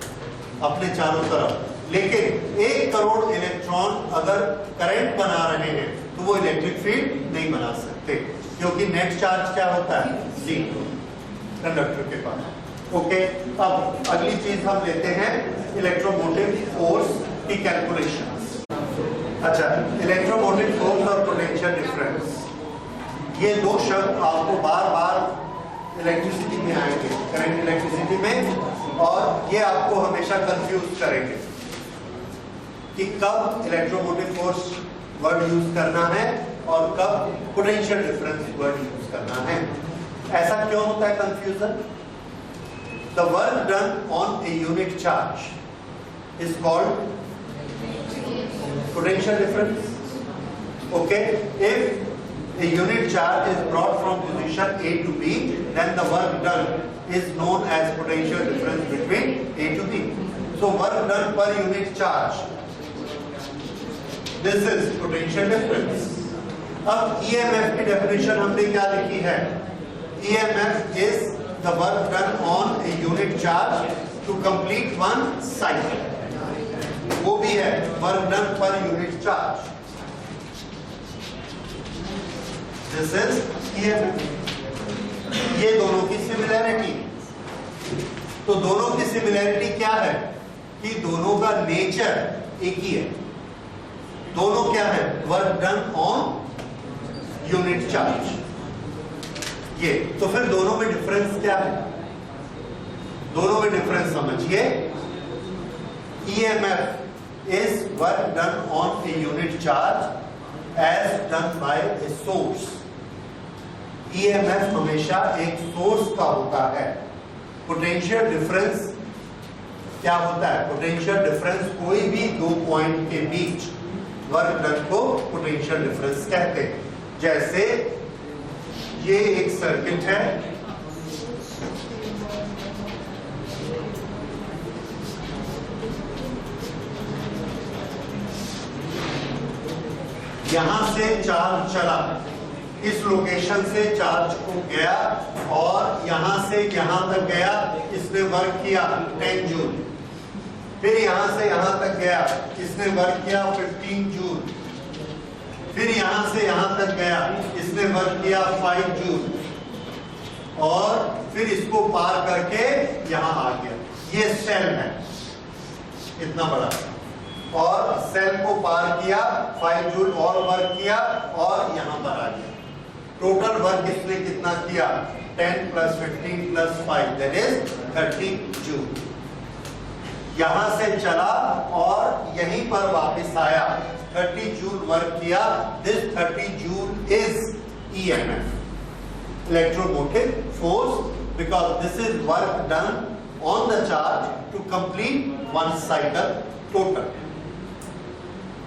अपने चारों तरफ, लेकिन 1 करोड़ इलेक्ट्रॉन अगर करंट बना रहे हैं तो वो इलेक्ट्रिक फील्ड नहीं बना सकते, क्योंकि नेट चार्ज क्या होता है? 0 कंडक्टर के पास। ओके, अब अगली चीज हम लेते हैं इलेक्ट्रोमोटिव फोर्स की कैलकुलेशन। अच्छा, इलेक्ट्रोमोटिव फोर्स और पोटेंशियल डिफरेंस, ये 2 शब्द आपको बार बार इलेक्ट्रिसिटी में आएंगे, करंट इलेक्ट्रिसिटी में, और ये आपको हमेशा कंफ्यूज करेंगे कि कब इलेक्ट्रोमोटिव फोर्स वर्ड यूज करना है और कब पोटेंशियल डिफरेंस वर्ड यूज करना है। ऐसा क्यों होता है confusion? The work done on a unit charge is called potential difference. Okay, if a unit charge is brought from position A to B, then the work done is known as potential difference between A to B. So work done per unit charge, this is potential difference. अब EMF की डेफिनेशन हमने क्या लिखी है? EMF is the work done on a unit charge to complete one cycle. वो भी है work done per unit charge. This is EMF। ये दोनों की सिमिलैरिटी। तो दोनों की सिमिलैरिटी क्या है कि दोनों का नेचर एक ही है। दोनों क्या है? Work done on unit charge. ये तो फिर दोनों में डिफरेंस क्या है? दोनों में डिफरेंस समझिए। EMF is work done on a unit charge as done by a source. EMF हमेशा एक सोर्स का होता है। पोटेंशियल डिफरेंस क्या होता है? पोटेंशियल डिफरेंस कोई भी दो पॉइंट के बीच वर्क डन को पोटेंशियल डिफरेंस कहते हैं। जैसे ये एक सर्किट है, यहां से चार्ज चला, इस लोकेशन से चार्ज को गया और यहां से यहां तक गया, इसने वर्क किया 10 जूल। फिर यहां से यहां तक गया, इसने वर्क किया 15 जूल। फिर यहां से यहां तक गया, इसने वर्क किया 5 जूल और फिर इसको पार करके यहां आ गया। ये सेल है इतना बड़ा, और सेल को पार किया, 5 जूल और वर्क किया और यहां पर आ गया। टोटल वर्क इसने कितना किया? 10 + 15 + 5 दैट इज 30 जूल। यहां से चला और यहीं पर वापस आया, 30 जूल वर्क किया। This 30 joule is EMF, electromotive force, because this is work done on the charge to complete one cycle total.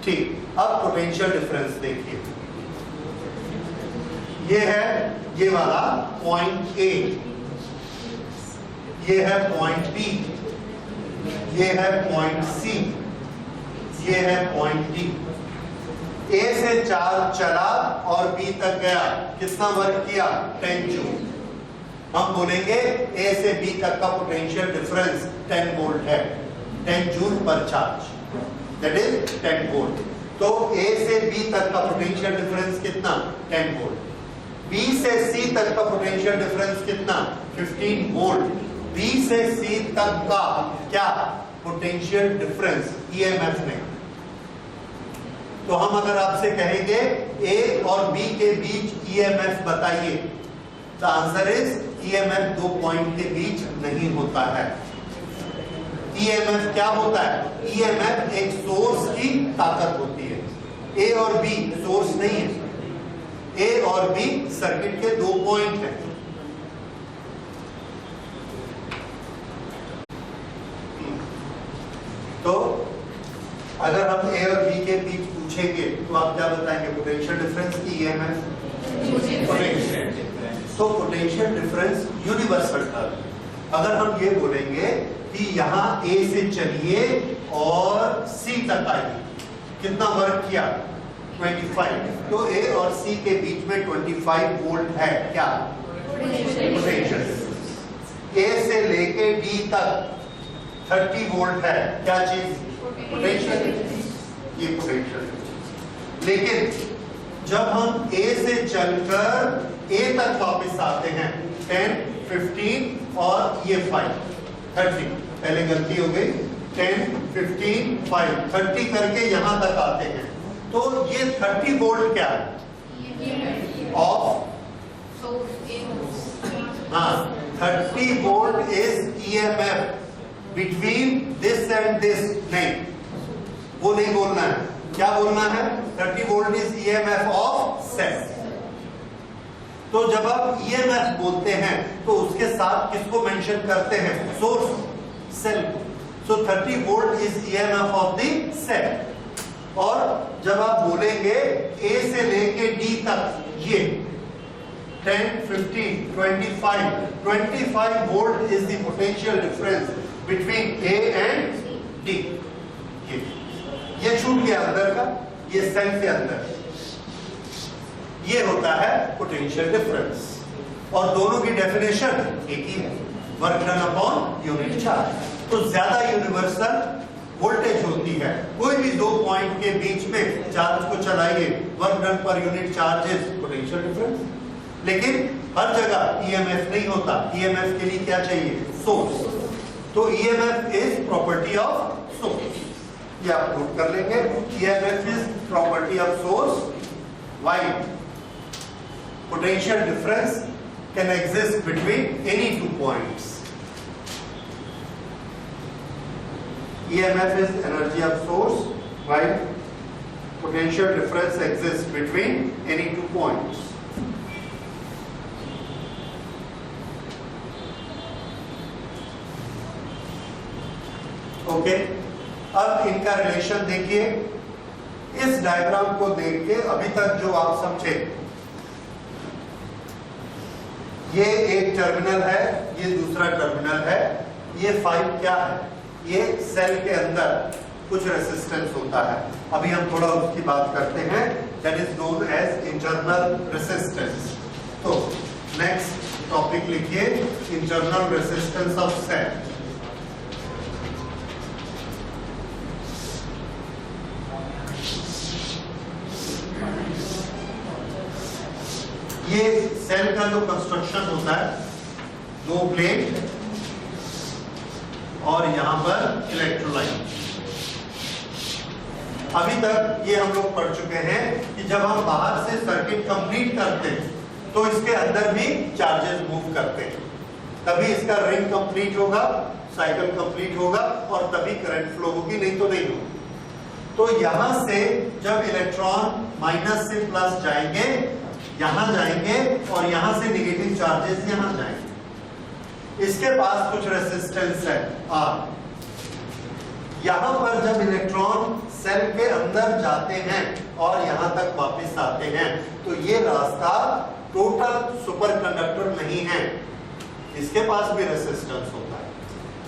ठीक, अब पोटेंशियल डिफरेंस देखिए। ये है ये वाला पॉइंट A, ये है पॉइंट B, ये है पॉइंट C, ये है पॉइंट D। A से चार्ज चला और B तक गया, कितना वर्क किया? 10 जूल। हम बोलेंगे A से B तक का पोटेंशियल डिफरेंस 10 वोल्ट है, 10 जूल पर चार्ज, दैट इज 10 वोल्ट। तो A से B तक का पोटेंशियल डिफरेंस कितना? 10 वोल्ट। B से C तक का पोटेंशियल डिफरेंस कितना? 15 वोल्ट। B से C तक का क्या पोटेंशियल डिफरेंस EMF में? तो हम अगर आपसे कहेंगे A और B के बीच EMF बताइए, द आंसर इज EMF दो पॉइंट के बीच नहीं होता है। EMF क्या होता है? EMF एक सोर्स की ताकत होती है। A और B सोर्स नहीं है, A और B सर्किट के दो पॉइंट हैं। तो अगर हम A और B के बीच पूछेंगे तो आप क्या बताएंगे? पोटेंशियल डिफरेंस की EMF? पोटेंशियल। तो पोटेंशियल डिफरेंस यूनिवर्सल टर्म। अगर हम ये बोलेंगे कि यहाँ A से चलिए और C तक आइए, कितना वर्क किया? 25। तो A और C के बीच में 25 वोल्ट है, क्या पोटेंशियल। A से लेके D तक 30 वोल्ट है, क्या चीज? पोटेंशियल। ये पोटेंशियल। लेकिन जब हम A से चलकर A तक वापस आते हैं, 10, 15 और ये 5, 30, पहले गलती हो गई, 10, 15, 5, 30 करके यहां तक आते हैं, तो ये 30 वोल्ट क्या है? ऑफ, हाँ, 30 volt is EMF between this and this. नहीं, वो नहीं बोलना है। क्या बोलना है? 30 volt is EMF of cell. तो जब आप EMF बोलते हैं तो उसके साथ किसको मेंशन करते हैं? Source, cell. So 30 volt is EMF of the cell. और जब आप बोलेंगे A से लेके D तक, ये 10, 15, 25 volt is the potential difference between A and D। ये छूट गया अंदर का, ये सेल के अंदर। ये होता है पोटेंशियल डिफरेंस, और दोनों की डेफिनेशन एक ही है, work done upon unit charge. तो ज्यादा यूनिवर्सल वोल्टेज होती है। कोई भी दो पॉइंट के बीच में चार्ज को चलाइए, work done per unit charge is potential difference. लेकिन हर जगह EMF नहीं होता। EMF के लिए क्या चाहिए? सोर्स। तो EMF is property of source, ये आप नोट कर लेंगे। EMF is property of source while potential difference can exist between any two points. EMF is energy of source while potential difference exists between any two points. Okay, अब इनका रिलेशन देखिए। इस डायग्राम को देख के अभी तक जो आप समझे, ये एक टर्मिनल है, ये दूसरा टर्मिनल है, ये 5 क्या है, ये सेल के अंदर कुछ रेसिस्टेंस होता है। अभी हम थोड़ा उसकी बात करते हैं, that is known as internal resistance. तो नेक्स्ट टॉपिक लिखिए, इंटरनल रेसिस्टेंस ऑफ सेल। ये सेल का जो कंस्ट्रक्शन होता है, 2 प्लेट और यहां पर इलेक्ट्रोलाइट। अभी तक ये हम लोग पढ़ चुके हैं कि जब हम बाहर से सर्किट कंप्लीट करते हैं तो इसके अंदर भी चार्जेस मूव करते हैं, तभी इसका रिंग कंप्लीट होगा, साइकिल कंप्लीट होगा और तभी करंट फ्लो होगी, नहीं तो नहीं होगी। तो यहां से जब इलेक्ट्रॉन माइनस से प्लस जाएंगे, यहां जाएंगे और यहां से नेगेटिव चार्जेस यहां जाएंगे। इसके पास कुछ रेसिस्टेंस है R। यहां पर जब इलेक्ट्रॉन सेल के अंदर जाते हैं और यहां तक वापस आते हैं, तो ये रास्ता टोटल सुपरकंडक्टर नहीं है, इसके पास भी रेसिस्टेंस होता है।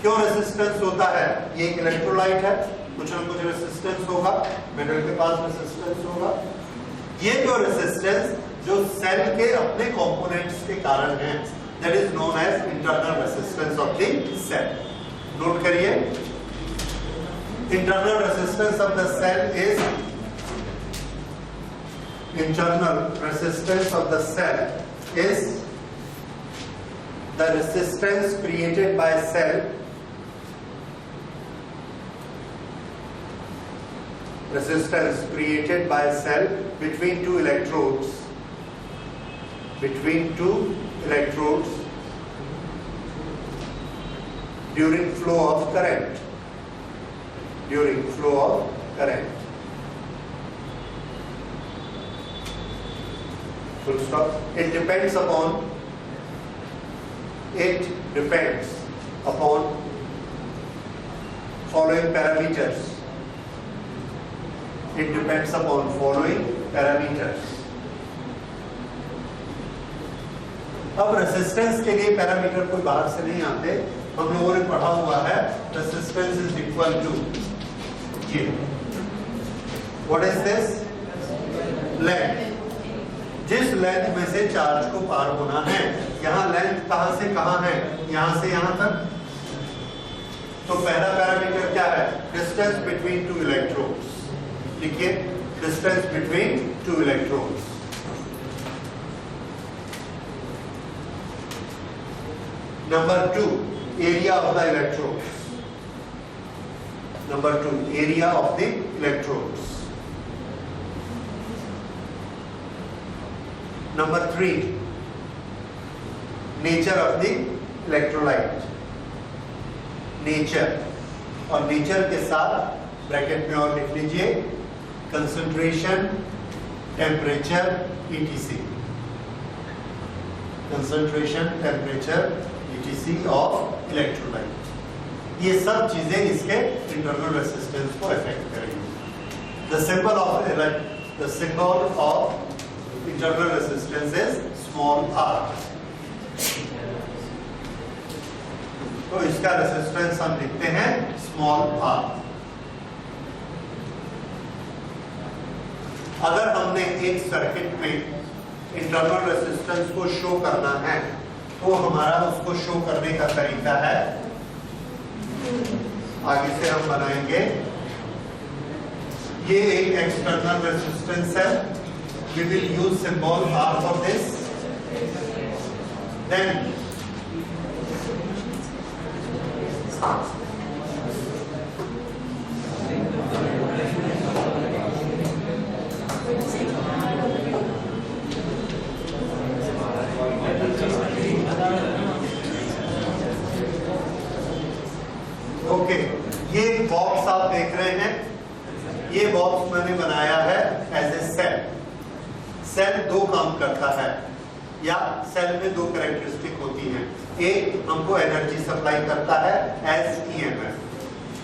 क्यों रेसिस्टेंस होता है? ये एक इलेक्ट्रोलाइट है, कुछ ना कुछ रेसिस्टेंस होगा, मेटल के पास रेसिस्टेंस होगा। ये जो रेसिस्टेंस जो सेल के अपने कंपोनेंट्स के कारण है, that is known as internal resistance of the cell. Note करिए, internal resistance of the cell is internal resistance of the cell is the resistance created by cell between two electrodes during flow of current. Full stop. It depends upon following parameters. अब रेसिस्टेंस के लिए पैरामीटर कोई बाहर से नहीं आते, हम लोगों ने पढ़ा हुआ है रेसिस्टेंस इज इक्वल टू ये, व्हाट इज दिस? लेंथ। जिस लेंथ में से चार्ज को पार होना है, यहाँ लेंथ कहां से कहां है, यहां से यहां तक, तो पहला पैरामीटर क्या है? Distance between two electrodes. लिखिए, distance between two electrodes. Number 2, area of the electrodes. Number 2, area of the electrodes. Number 3, nature of the electrolyte. Nature, और nature के साथ ब्रैकेट में और लिख लीजिए concentration, temperature, etc. Concentration, temperature, etc. of electrolyte. ये सब चीजें इसके internal resistance को affect करेंगी। The symbol of internal resistance is small r. तो इसका रेसिस्टेंस हम लिखते हैं स्मॉल r। अगर हमने एक सर्किट में इंटरनल रेसिस्टेंस को शो करना है, तो हमारा उसको शो करने का तरीका है, आगे से हम बनाएंगे, ये एक एक्सटर्नल रेसिस्टेंस है, we will use symbol R for this. Then okay, ये एक बॉक्स आप देख रहे हैं, ये बॉक्स मैंने बनाया है एज ए सेल। सेल दो काम करता है, या सेल में दो कैरेक्टरिस्टिक होती हैं। एक हमको एनर्जी सप्लाई करता है एज ईएमएफ,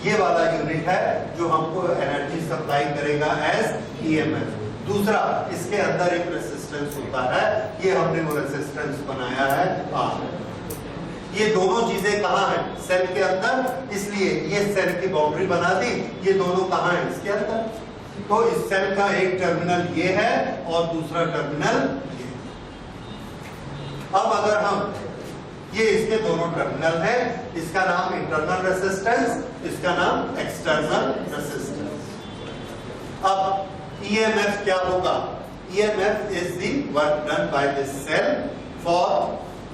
ये वाला यूनिट है जो हमको एनर्जी सप्लाई करेगा एज ईएमएफ। दूसरा, इसके अंदर एक रेजिस्टेंस होता है, ये हमने वो रेजिस्टेंस बनाया है आर। ये दोनों चीजें कहाँ हैं? सेल के अंदर, इसलिए ये सेल की बाउंड्री बना दी। ये दोनों कहाँ हैं? इसके अंदर। तो इस सेल का एक टर्मिनल ये है और दूसरा टर्मिनल ये। अब अगर हम ये इसके दोनों टर्मिनल है, इसका नाम इंटरनल रेजिस्टेंस, इसका नाम एक्सटर्नल रेजिस्टेंस। अब ईएमएफ क्या होगा? EMF is the work done by this cell for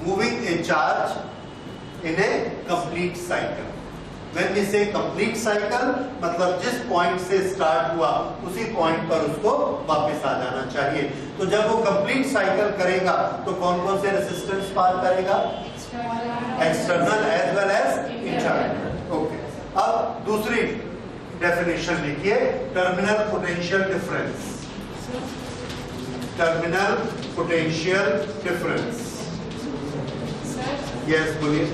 moving a charge in a complete cycle. When we say complete cycle, मतलब जिस पॉइंट से स्टार्ट हुआ उसी पॉइंट पर उसको वापस आ जाना चाहिए। तो जब वो कंप्लीट साइकिल करेगा तो कौन कौन से रेजिस्टेंस पार करेगा? External as well as internal. Okay, अब दूसरी डेफिनेशन लिखिए, terminal potential difference. Terminal potential difference. Yes, बोलिए।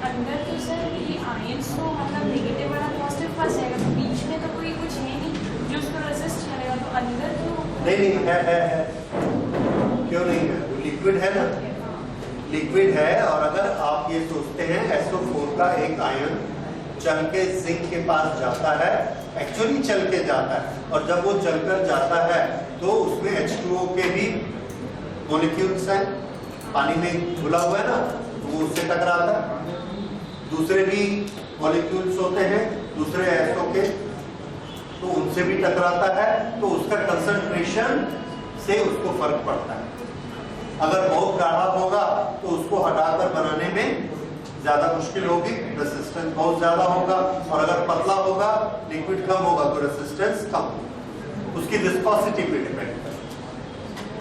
अंदर तो सर ये आयंस तो मतलब नेगेटिव वाला पॉजिटिव फंस जाएगा, तो बीच में तो कोई कुछ है नहीं जो उसको रेसिस्ट करेगा, तो अंदर तो नहीं है। क्यों नहीं है? वो लिक्विड है ना, लिक्विड है। और अगर आप ये सोचते हैं SO4 का एक आयन चल के जिंक के पास जाता है, एक्चुअली चल के जाता है, और जब वो चलकर जाता है तो उसमें H2O के भी मॉलिक्यूल्स हैं, पानी में घुला हुआ है ना, वो उससे टकराता है। दूसरे भी मॉलिक्यूल्स होते हैं दूसरे SO के, तो उनसे भी टकराता है, तो उसका कंसंट्रेशन से उसको फर्क पड़ता है। अगर बहुत गाढ़ा होगा तो उसको हटाकर बनाने में ज्यादा मुश्किल होगी, रेजिस्टेंस बहुत ज्यादा होगा। और अगर पतला होगा, लिक्विड कम होगा, तो रेजिस्टेंस कम होगा। उसकी विस्कोसिटी पे डिपेंड करता है।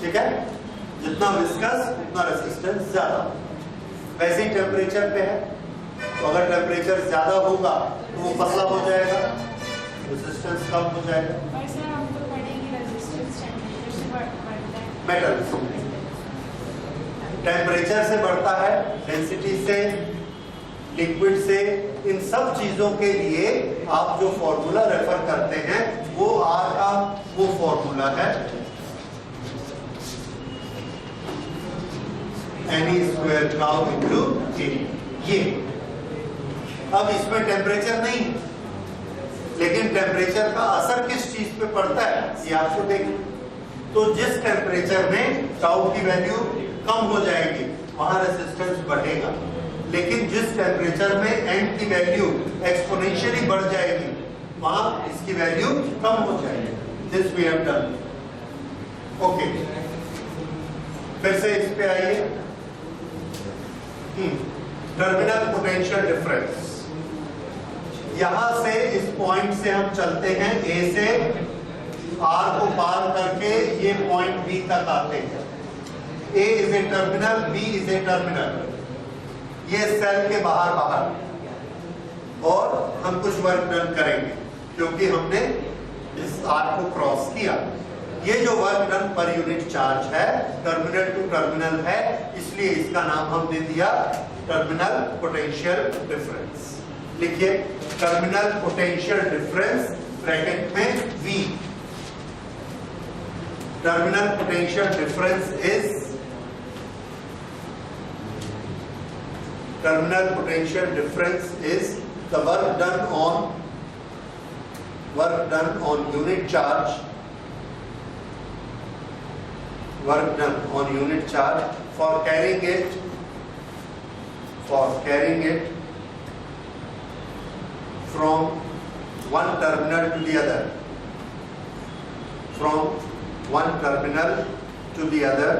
ठीक है, जितना विस्कस उतना रेजिस्टेंस ज्यादा। वैसे ही टेम्परेचर पे है, तो अगर टेम्परेचर ज्यादा होगा तो वो पतला हो जाएगा, रेजिस्टेंस कम हो जाएगा। वैसे हम तो पढ़ेंगे रेजिस्टेंस टेम्परेचर से बढ़ता है। मेटल टेम्परेचर से बढ़ता है, डेंसिटी से, लिक्विड से। इन सब चीजों के लिए आप जो फॉर्मूला रेफर करते हैं वो आर का वो फॉर्मूला है, Ne² नाउ इनटू A। ये अब इसमें टेम्परेचर नहीं, लेकिन टेम्परेचर का असर किस चीज पे पड़ता है ये आपको देखिए। तो जिस टेम्परेचर में टाउ की वैल्यू कम हो जाएगी वहां रेजिस्टेंस बढ़ेगा, लेकिन जिस टेम्परेचर में एन की वैल्यू एक्सपोनेंशियली बढ़ जाएगी वहां इसकी वैल्यू कम हो जाएगी। This we have done. Okay, फिर से इस पे आइए। Terminal potential difference. यहां से इस पॉइंट से हम चलते हैं A से, R को पार करके ये पॉइंट B तक आते हैं। A is a terminal, B is a terminal. ये सेल के बाहर, और हम कुछ वर्क डन करेंगे क्योंकि हमने इस R को क्रॉस किया। ये जो work done per unit charge है, टर्मिनल टू टर्मिनल है, इसलिए इसका नाम हमने दिया टर्मिनल पोटेंशियल डिफरेंस। लिखिए, टर्मिनल पोटेंशियल डिफरेंस ब्रैकेट में V। Terminal potential difference is terminal potential difference is the work done on unit charge, for carrying it from one terminal to the other,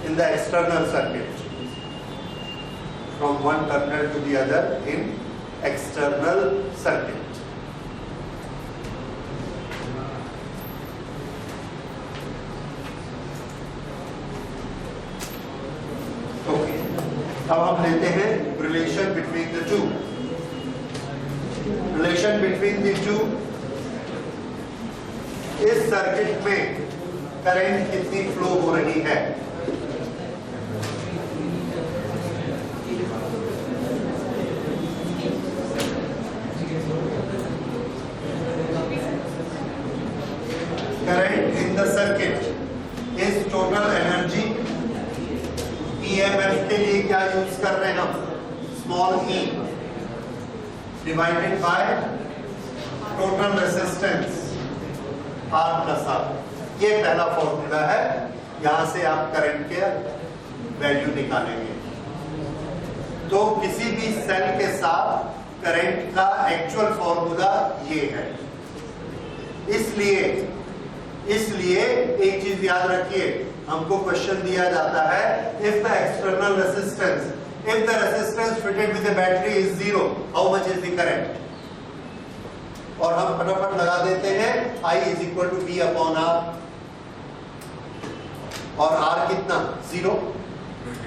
in the external circuit, from one terminal to the other in external circuit. Okay, अब हम लेते हैं relation between the two. Relation between the two, इस सर्किट में करंट कितनी फ्लो हो रही है? Current in the circuit is total energy. EMF के लिए क्या यूज कर रहे हैं हम? Small e divided by total resistance R plus R. ये पहला फॉर्मूला है, यहां से आप करंट के वैल्यू निकालेंगे. तो किसी भी सेल के साथ करंट का एक्चुअल फॉर्मूला ये है. इसलिए एक चीज याद रखिए, हमको क्वेश्चन दिया जाता है if the external resistance, if the resistance fitted with the battery is 0, how much is the current? और हम फटाफट लगा देते हैं I is equal to V upon R, और R कितना? 0.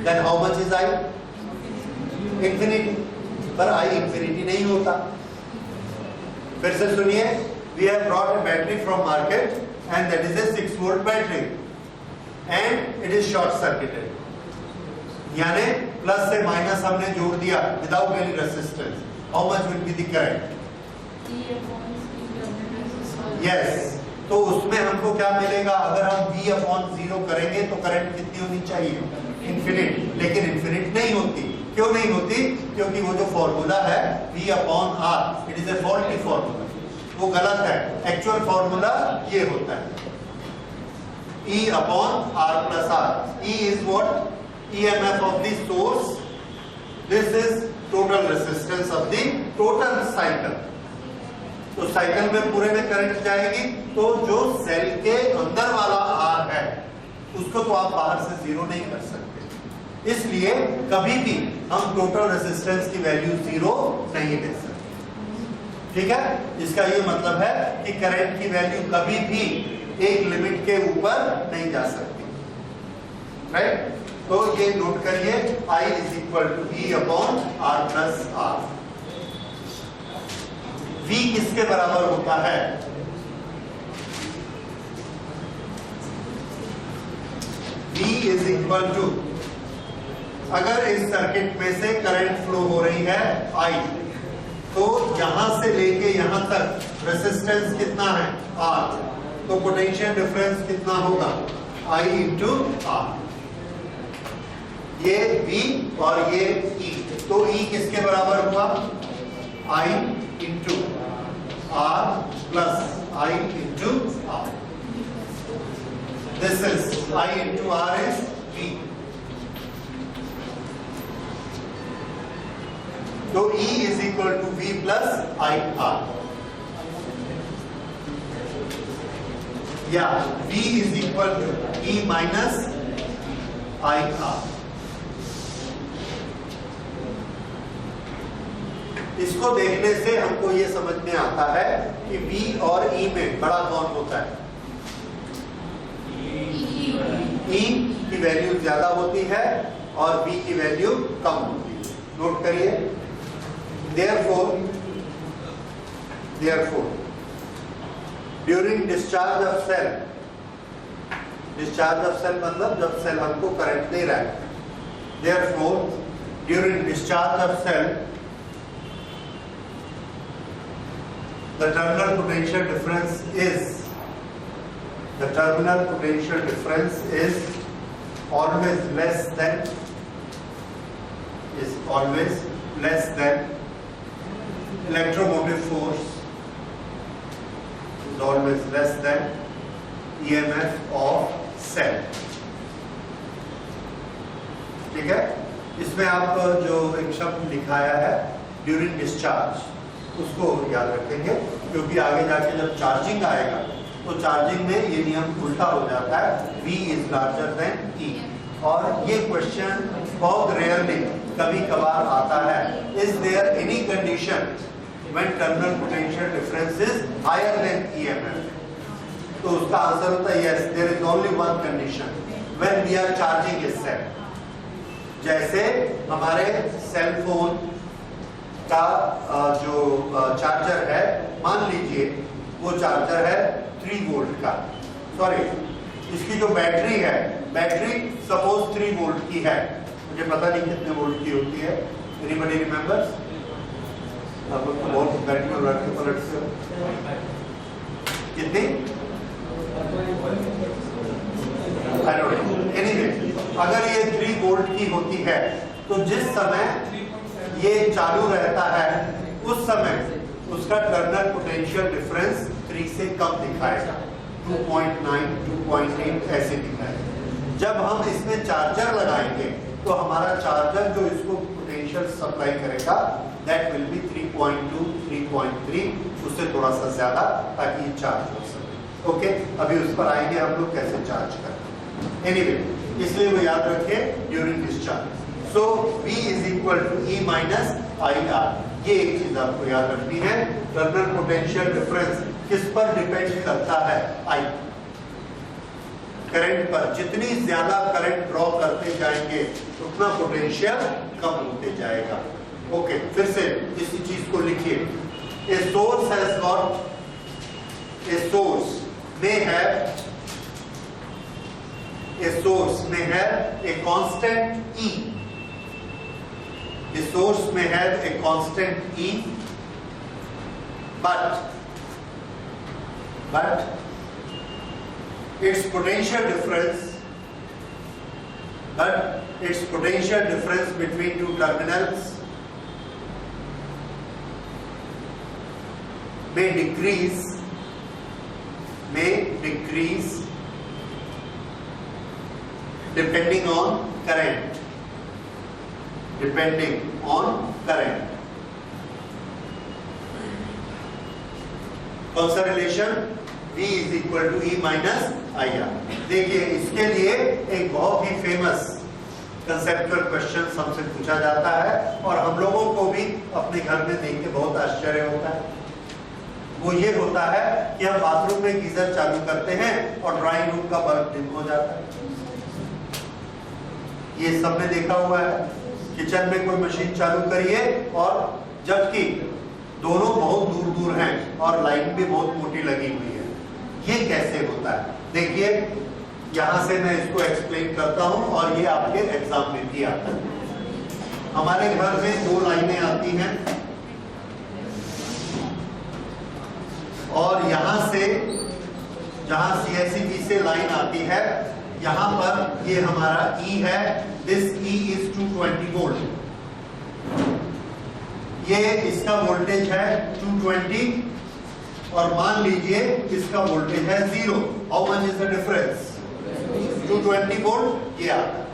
Then how much is I? Infinity. पर I इंफिनिटी नहीं होता. फिर से सुनिए, we have brought a battery from market and that is a 6 volt battery and it is short circuited. यानी प्लस से माइनस हमने जोड़ दिया without any resistance. How much will be the current? Yes. तो उसमें हमको क्या मिलेगा? अगर हम V अपॉन 0 करेंगे तो करंट कितनी होनी चाहिए? इन्फिनिट. लेकिन इन्फिनिट नहीं होती. क्यों नहीं होती? क्योंकि वो जो फॉर्मूला है V upon R, it is a faulty formula, वो गलत है. एक्चुअल फॉर्मूला ये होता है E upon R plus R. E is what? EMF of the source. This is total resistance of the total cycle. तो साइकिल में पूरे में करंट जाएगी, तो जो सेल के अंदर वाला R है उसको तो आप बाहर से जीरो नहीं कर सकते. इसलिए कभी भी हम टोटल रेजिस्टेंस की वैल्यू 0 नहीं दे सकते. ठीक है? इसका ये मतलब है कि करंट की वैल्यू कभी भी एक लिमिट के ऊपर नहीं जा सकती. राइट? तो ये नोट करिए, I is equal to V upon R plus R. V किसके बराबर होता है? V इज इक्वल टू, अगर इस सर्किट में से करंट फ्लो हो रही है I, तो यहां से लेके यहां तक रेजिस्टेंस कितना है? R. तो पोटेंशियल डिफरेंस कितना होगा? I into R. ये V और ये E. तो E किसके बराबर हुआ? I into R plus I into R. This is I into R is V. तो E is equal to V plus IR. या V is equal to E minus IR. इसको देखने से हमको ये समझ में आता है कि V और E में बड़ा कौन होता है? E की वैल्यू ज्यादा होती है और V की वैल्यू कम होती है. नोट करिए. Therefore, during discharge of cell मतलब जब सेल हमको करंट दे रहा है. Therefore, during discharge of cell, the terminal potential difference is always less than electromotive force is always less than EMF of cell. ठीक है? इसमें आप जो एक शब्द लिखाया है ड्यूरिंग डिस्चार्ज, उसको याद रखेंगे, क्योंकि आगे जाके जब चार्जिंग आएगा तो चार्जिंग में ये नियम उल्टा हो जाता है. V is larger than E. और ये क्वेश्चन बहुत रेयरली कभी कभार आता है, is there any condition when terminal potential difference is higher than EMF? तो उसका आंसर होता है yes, there is only one condition when we are charging it cell. जैसे हमारे सेल फोन का जो चार्जर है, मान लीजिए वो चार्जर है 3 वोल्ट का, सॉरी इसकी जो बैटरी है, बैटरी सपोज 3 वोल्ट की है, मुझे पता नहीं कितने वोल्ट की होती है, एनीबॉडी रिमेंबर्स? आप लोग तो बहुत बैटरी और रख के पलट से कितनी? आई डोंट नो, एनीवे अगर ये 3 वोल्ट की होती है तो जिस समय ये चालू रहता है उस समय उसका टर्मिनल पोटेंशियल डिफरेंस 3 से कम दिखाएगा, 2.9, 2.8 ऐसे दिखाएगा। जब हम इसमें चार्जर लगाएंगे तो हमारा चार्जर जो इसको पोटेंशियल सप्लाई करेगा दैट विल बी 3.2, 3.3, उससे थोड़ा सा ज्यादा, ताकि ये चार्ज हो सके। ओके, अभी उस पर आएंगे हम लोग कैसे चार्ज करते हैं। एनीवे, इसलिए वो याद रखें during discharge. So V is equal to E minus IR। ये एक चीज आपको याद रखनी है, टर्मिनल पोटेंशियल डिफरेंस किस पर डिपेंड करता है? I, करंट पर। जितनी ज्यादा करंट ड्रॉ करते जाएंगे उतना पोटेंशियल कम होते जाएगा। ओके, फिर से इसी चीज को लिखिए, a source has got, a source में है, a source may have a constant E. A source may have a constant E, but its potential difference between two terminals may decrease depending on current. कौन सा relation? V is equal to E minus IR। देखिए, इसके लिए एक बहुत ही फेमस कंसेप्चुअल क्वेश्चन हमसे पूछा जाता है और हम लोगों को भी अपने घर में देख के बहुत आश्चर्य होता है। वो ये होता है कि हम बाथरूम में गीजर चालू करते हैं और ड्राइंग रूम का बल्ब डिम हो जाता है। ये सबने देखा हुआ है। किचन में कोई मशीन चालू करिए और जबकि दोनों बहुत दूर दूर हैं और लाइन भी बहुत मोटी लगी हुई है, ये कैसे होता है? देखिए, यहां से मैं इसको एक्सप्लेन करता हूं और ये आपके एग्जाम में भी आता है। हमारे घर में 2 लाइनें आती हैं और यहां से, जहां CSEB से लाइन आती है, यहां पर ये हमारा E है, दिस E इज 220 वोल्ट। ये इसका वोल्टेज है 220 और मान लीजिए इसका वोल्टेज है 0। How much is the difference? 220 volt. ये आता है।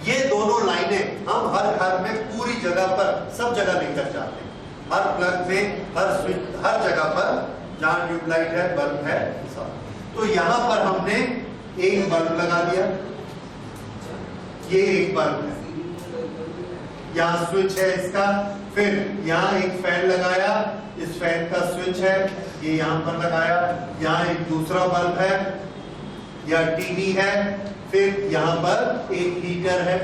ये दोनों लाइनें हम हर घर में पूरी जगह पर, सब जगह लेकर जाते हैं, हर प्लग में, हर स्विच, हर जगह पर जहां ट्यूबलाइट है, बल्ब है, सब। तो यहां पर हमने एक बल्ब लगा दिया, ये एक बल्ब है, यहाँ स्विच है इसका, फिर यहाँ एक फैन लगाया, इस फैन का स्विच है, ये यहाँ पर लगाया, यहाँ एक दूसरा बल्ब है, या टीवी है, फिर यहाँ पर एक हीटर है।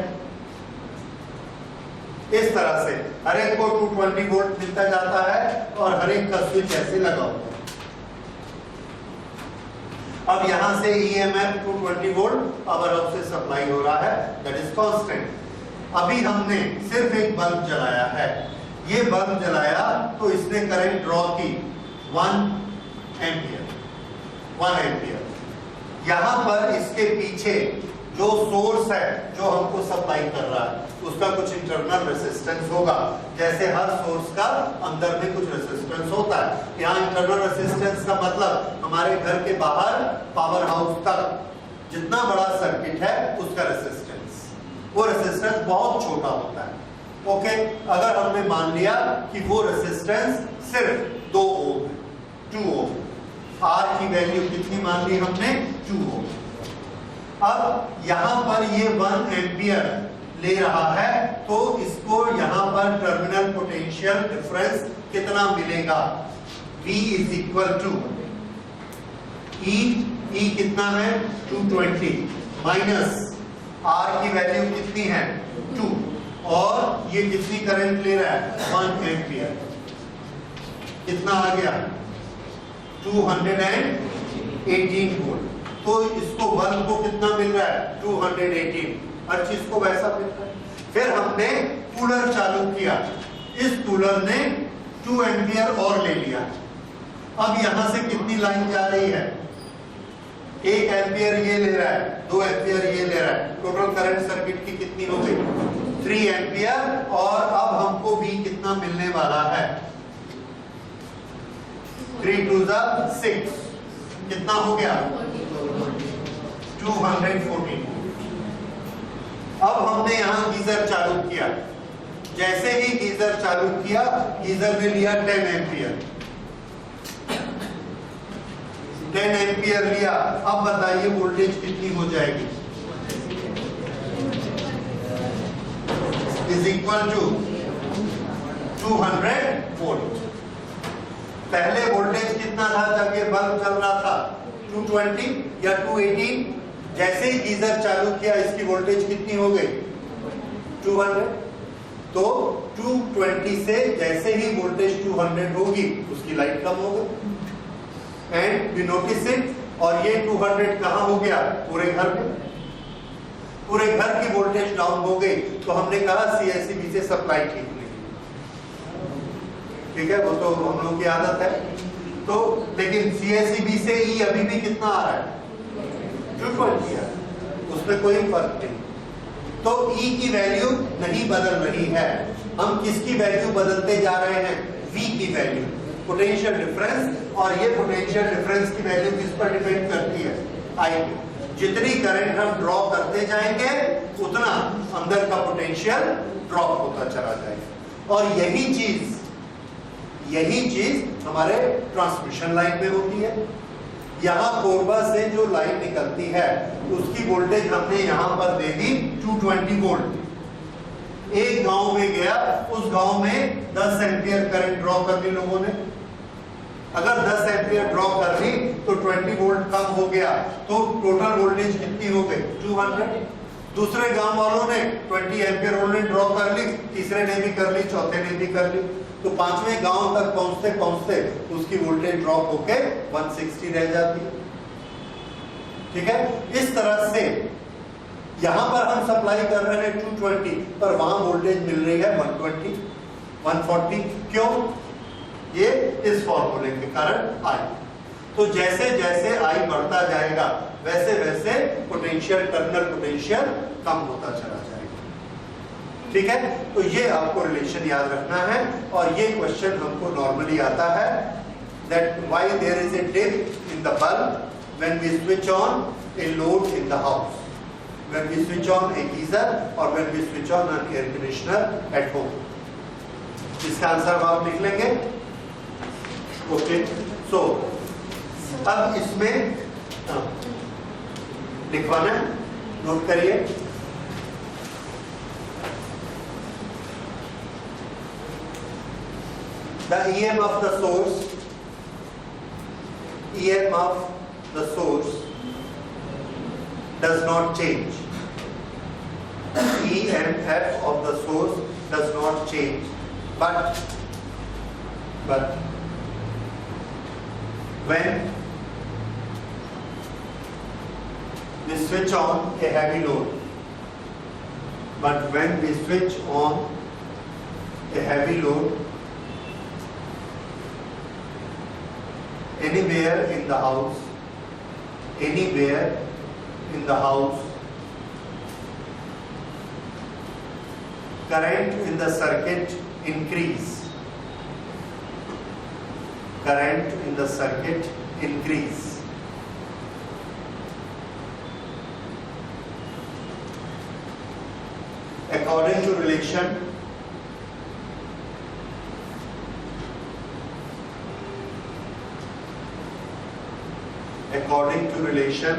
इस तरह से हर एक को 220 वोल्ट मिलता जाता है और हर एक का स्विच ऐसे लगा हुआ है। अब यहां से EMF 220 वोल्ट पावर हाउस से सप्लाई हो रहा है, दैट इज कांस्टेंट। अभी हमने सिर्फ एक बल्ब जलाया है, ये बल्ब जलाया तो इसने करंट ड्रॉ की 1 एम्पियर। यहां पर इसके पीछे जो सोर्स है, जो हमको सप्लाई कर रहा है, उसका कुछ इंटरनल रेजिस्टेंस होगा। जैसे हर सोर्स का अंदर में कुछ रेजिस्टेंस होता है। यहाँ इंटरनल रेजिस्टेंस का मतलब हमारे घर के बाहर पावर हाउस तक जितना बड़ा सर्किट है उसका रेजिस्टेंस, वो रेजिस्टेंस बहुत छोटा होता है। ओके, अगर हमने मान लिया कि वो रेजिस्टेंस सिर्फ 2 ओम, 2 ओम, R की वैल्यू कितनी मान ली हमने? 2 ओम। अब यहाँ पर ये 1 एम्पियर ले रहा है, तो इसको यहाँ पर टर्मिनल पोटेंशियल डिफरेंस कितना मिलेगा? V is equal to E कितना है 220 माइनस R की वैल्यू कितनी है 2, और ये कितनी करंट ले रहा है 1 एम्पियर, कितना आ गया 218 वोल्ट। तो इसको बल्ब को कितना मिल रहा है 218, हर चीज को वैसा मिल रहा है। फिर हमने कूलर चालू किया, इस कूलर ने 2 एम्पियर और ले लिया। अब यहां से कितनी लाइन जा रही है, 1 एम्पियर ये ले रहा है, 2 एम्पियर ये ले रहा है, टोटल करंट सर्किट की कितनी हो गई 3 एम्पियर। और अब हमको भी कितना मिलने वाला है 3 2 6, कितना हो गया 214। अब हमने यहां गीजर चालू किया, जैसे ही गीजर चालू किया गीजर ने लिया 10 एम्पियर, 10 एम्पियर लिया। अब बताइए वोल्टेज कितनी हो जाएगी, इज इक्वल टू 200 वोल्ट। पहले वोल्टेज कितना था जब ये बल्ब चल रहा था 220 या 218, जैसे ही गीजर चालू किया इसकी वोल्टेज कितनी हो गई 200। तो 220 से जैसे ही वोल्टेज 200 होगी उसकी लाइट कम हो गई, एंड वी नोटिस इट। और ये 200 कहां हो गया पूरे घर में, पूरे घर की वोल्टेज डाउन हो गई। तो हमने कहा CSEB से सप्लाई ठीक नहीं, ठीक है, वो तो हम लोगों की आदत है। तो लेकिन CSEB से E अभी भी कितना आ रहा है 220 है, उसमें कोई फर्क नहीं। तो E की वैल्यू नहीं बदल रही है, हम किसकी वैल्यू बदलते जा रहे हैं V की वैल्यू, पोटेंशियल डिफरेंस। और ये पोटेंशियल डिफरेंस की वैल्यू किस पर डिपेंड करती है I पे। जितनी करंट हम ड्रॉ करते जाएंगे उतना अंदर का पोटेंशियल ड्रॉप होता चला जाएगा। और यही चीज हमारे ट्रांसमिशन लाइन में होती है। यहां कोरबा से जो लाइन निकलती है उसकी वोल्टेज हमने यहां पर दे दी 220 वोल्ट। एक गांव में गया, उस गांव में 10 एम्पियर करंट ड्रॉ कर ली लोगों ने। अगर 10 एम्पियर ड्रॉ कर ली तो 20 वोल्ट कम हो गया, तो टोटल वोल्टेज कितनी हो गई 200। दूसरे गांव वालों ने 20 एम्पियर वोल्टेज ड्रॉ कर ली, तीसरे ने भी कर ली, चौथे ने भी कर ली, तो 5वें गांव तक पहुंचते पहुंचते उसकी वोल्टेज ड्रॉप होके 160 रह जाती है। ठीक है, इस तरह से यहां पर हम सप्लाई कर रहे हैं 220, पर वहां वोल्टेज मिल रही है 120 140। क्यों? ये इस फॉर्मूले के कारण आई। तो जैसे जैसे आई बढ़ता जाएगा वैसे वैसे पोटेंशियल, टर्मिनल पोटेंशियल कम होता चला जाएगा। ठीक है, तो ये आपको रिलेशन याद रखना है। और ये क्वेश्चन हमको नॉर्मली आता है, that why there is a dip in the bulb when we switch on a load in the house, when we switch on a geyser और when we switch on an air conditioner at home. इसका आंसर आप लिख लेंगे। ओके, सो अब इसमें लिखवाना है, नोट करिए। The EM of the source does not change. EMF of the source does not change, but when we switch on a heavy load, anywhere in the house, current in the circuit increase. According to relation,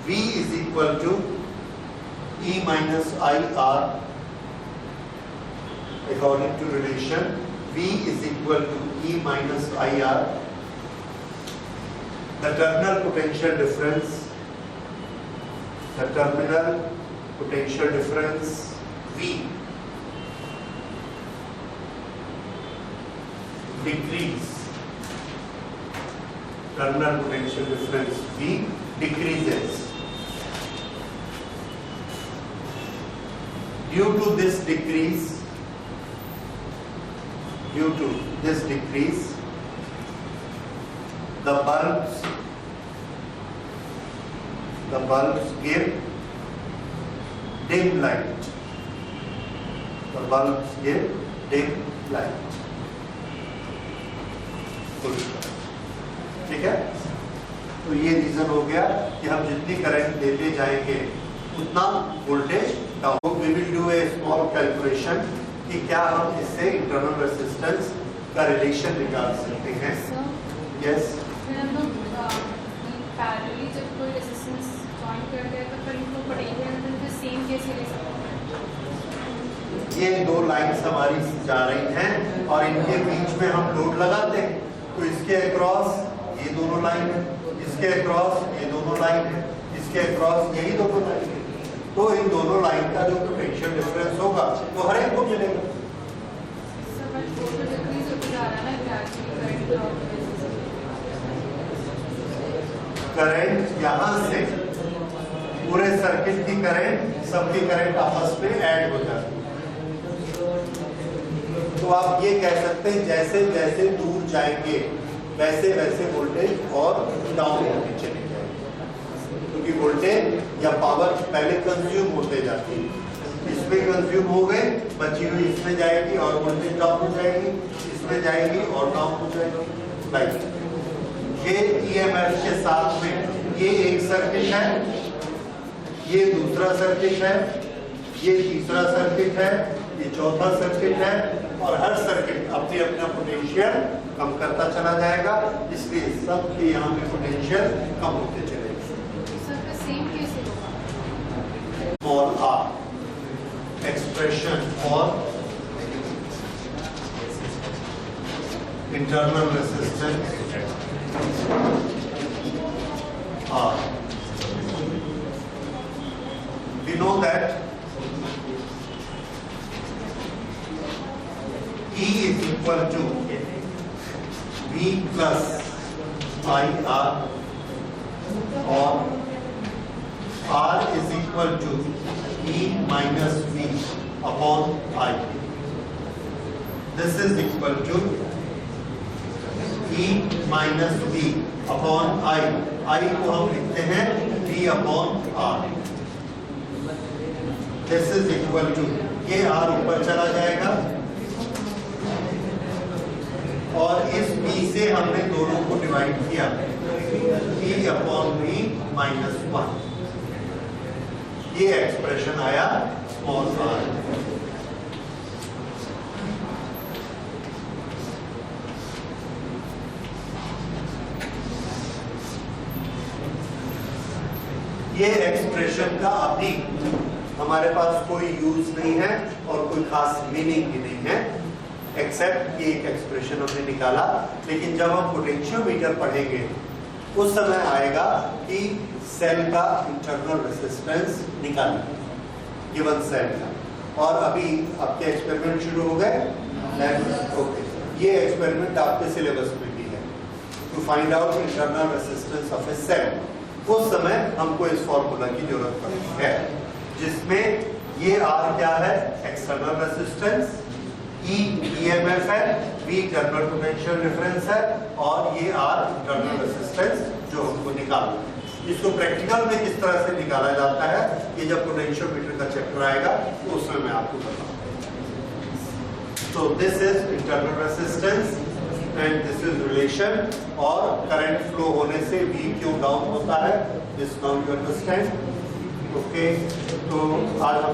V is equal to E minus IR according to relation. V is equal to E minus IR. The terminal potential difference V decrease. Terminal potential difference V decreases. Due to this decrease, the bulbs give dim light. ठीक है, तो ये रीजन हो गया कि हम जितनी करंट देते जाएंगे उतना voltage down. We will do a small calculation कि क्या हम इससे इंटरनल रेजिस्टेंस का रिलेशन निकाल सकते हैं। यस, फिर हम लोग पैरेलली जब कोई रेजिस्टेंस जॉइन करते हैं तो फिर इनको पढ़ेंगे मतलब फिर सेम कैसे ले सकते हैं। ये दो लाइंस हमारी जा रही हैं और इनके बीच में हम लोड लगाते हैं, तो इसके अक्रॉस ये दोनों लाइन है, इसके अक्रॉस ये दोनों लाइन है, इसके अक्रॉस यही दोनों लाइन है, तो इन दोनों लाइन का जो पोटेंशियल डिफरेंस होगा वो हर एक को मिलेगा। करंट यहाँ से पूरे सर्किट की करंट, सबकी करंट आपस में ऐड हो जाती है। तो आप ये कह सकते हैं जैसे जैसे दूर जाएंगे वैसे वैसे वोल्टेज और डाउन होने चले जाएंगे, क्योंकि वोल्टेज या पावर पहले कंज्यूम होते जाती है, इसमें कंज्यूम हो गए, बची हुई इसमें जाएगी और वोल्टेज डाउन हो जाएगी, इसमें जाएगी और डाउन हो जाएगी। लाइक ये EMF के साथ में ये एक सर्किट है, ये दूसरा सर्किट है, ये तीसरा सर्किट है, ये चौथा सर्किट है, और हर सर्किट अपने अपना पोटेंशियल कम करता चला जाएगा, इसलिए सबके यहाँ पे पोटेंशियल कम होते चलेगा। सबका सेम कैसे होगा? Small r expression for internal resistance R. We know that E is equal to V plus IR, or R is equal to E minus V upon I. This is equal to E minus V upon I. I को हम लिखते हैं V upon R. This is equal to, ये R ऊपर चला जाएगा और इस B से हमने दोनों को डिवाइड किया, E upon V minus 1. ये एक्सप्रेशन आया स्मॉल r। ये एक्सप्रेशन का अभी हमारे पास कोई यूज नहीं है और कोई खास मीनिंग भी नहीं है, एक्सेप्ट कि एक एक्सप्रेशन हमने निकाला। लेकिन जब हम पोटेंशियोमीटर पढ़ेंगे उस समय आएगा कि सेल का इंटरनल रेजिस्टेंस निकालें गिवन सेल का। और अभी आपके एक्सपेरिमेंट शुरू हो गए, ओके, ये एक्सपेरिमेंट आपके सिलेबस में भी है, to find out internal resistance of a cell. उस समय हमको इस फॉर्मूला की जरूरत पड़ती है, जिसमें ये R क्या है, एक्सटर्नल रेजिस्टेंस, E EMF है, V टर्मिनल पोटेंशियल डिफरेंस है, और ये R इंटरनल रेजिस्टेंस जो हमको निकालना है। इसको प्रैक्टिकल में किस तरह से निकाला जाता है, ये जब पोटेंशियोमीटर का चैप्टर आएगा तो उसमें मैं आपको बताऊंगा। तो this is internal resistance and this is relation, और करंट फ्लो होने से V क्यों डाउन होता है, this now you understand. Okay, तो आज हम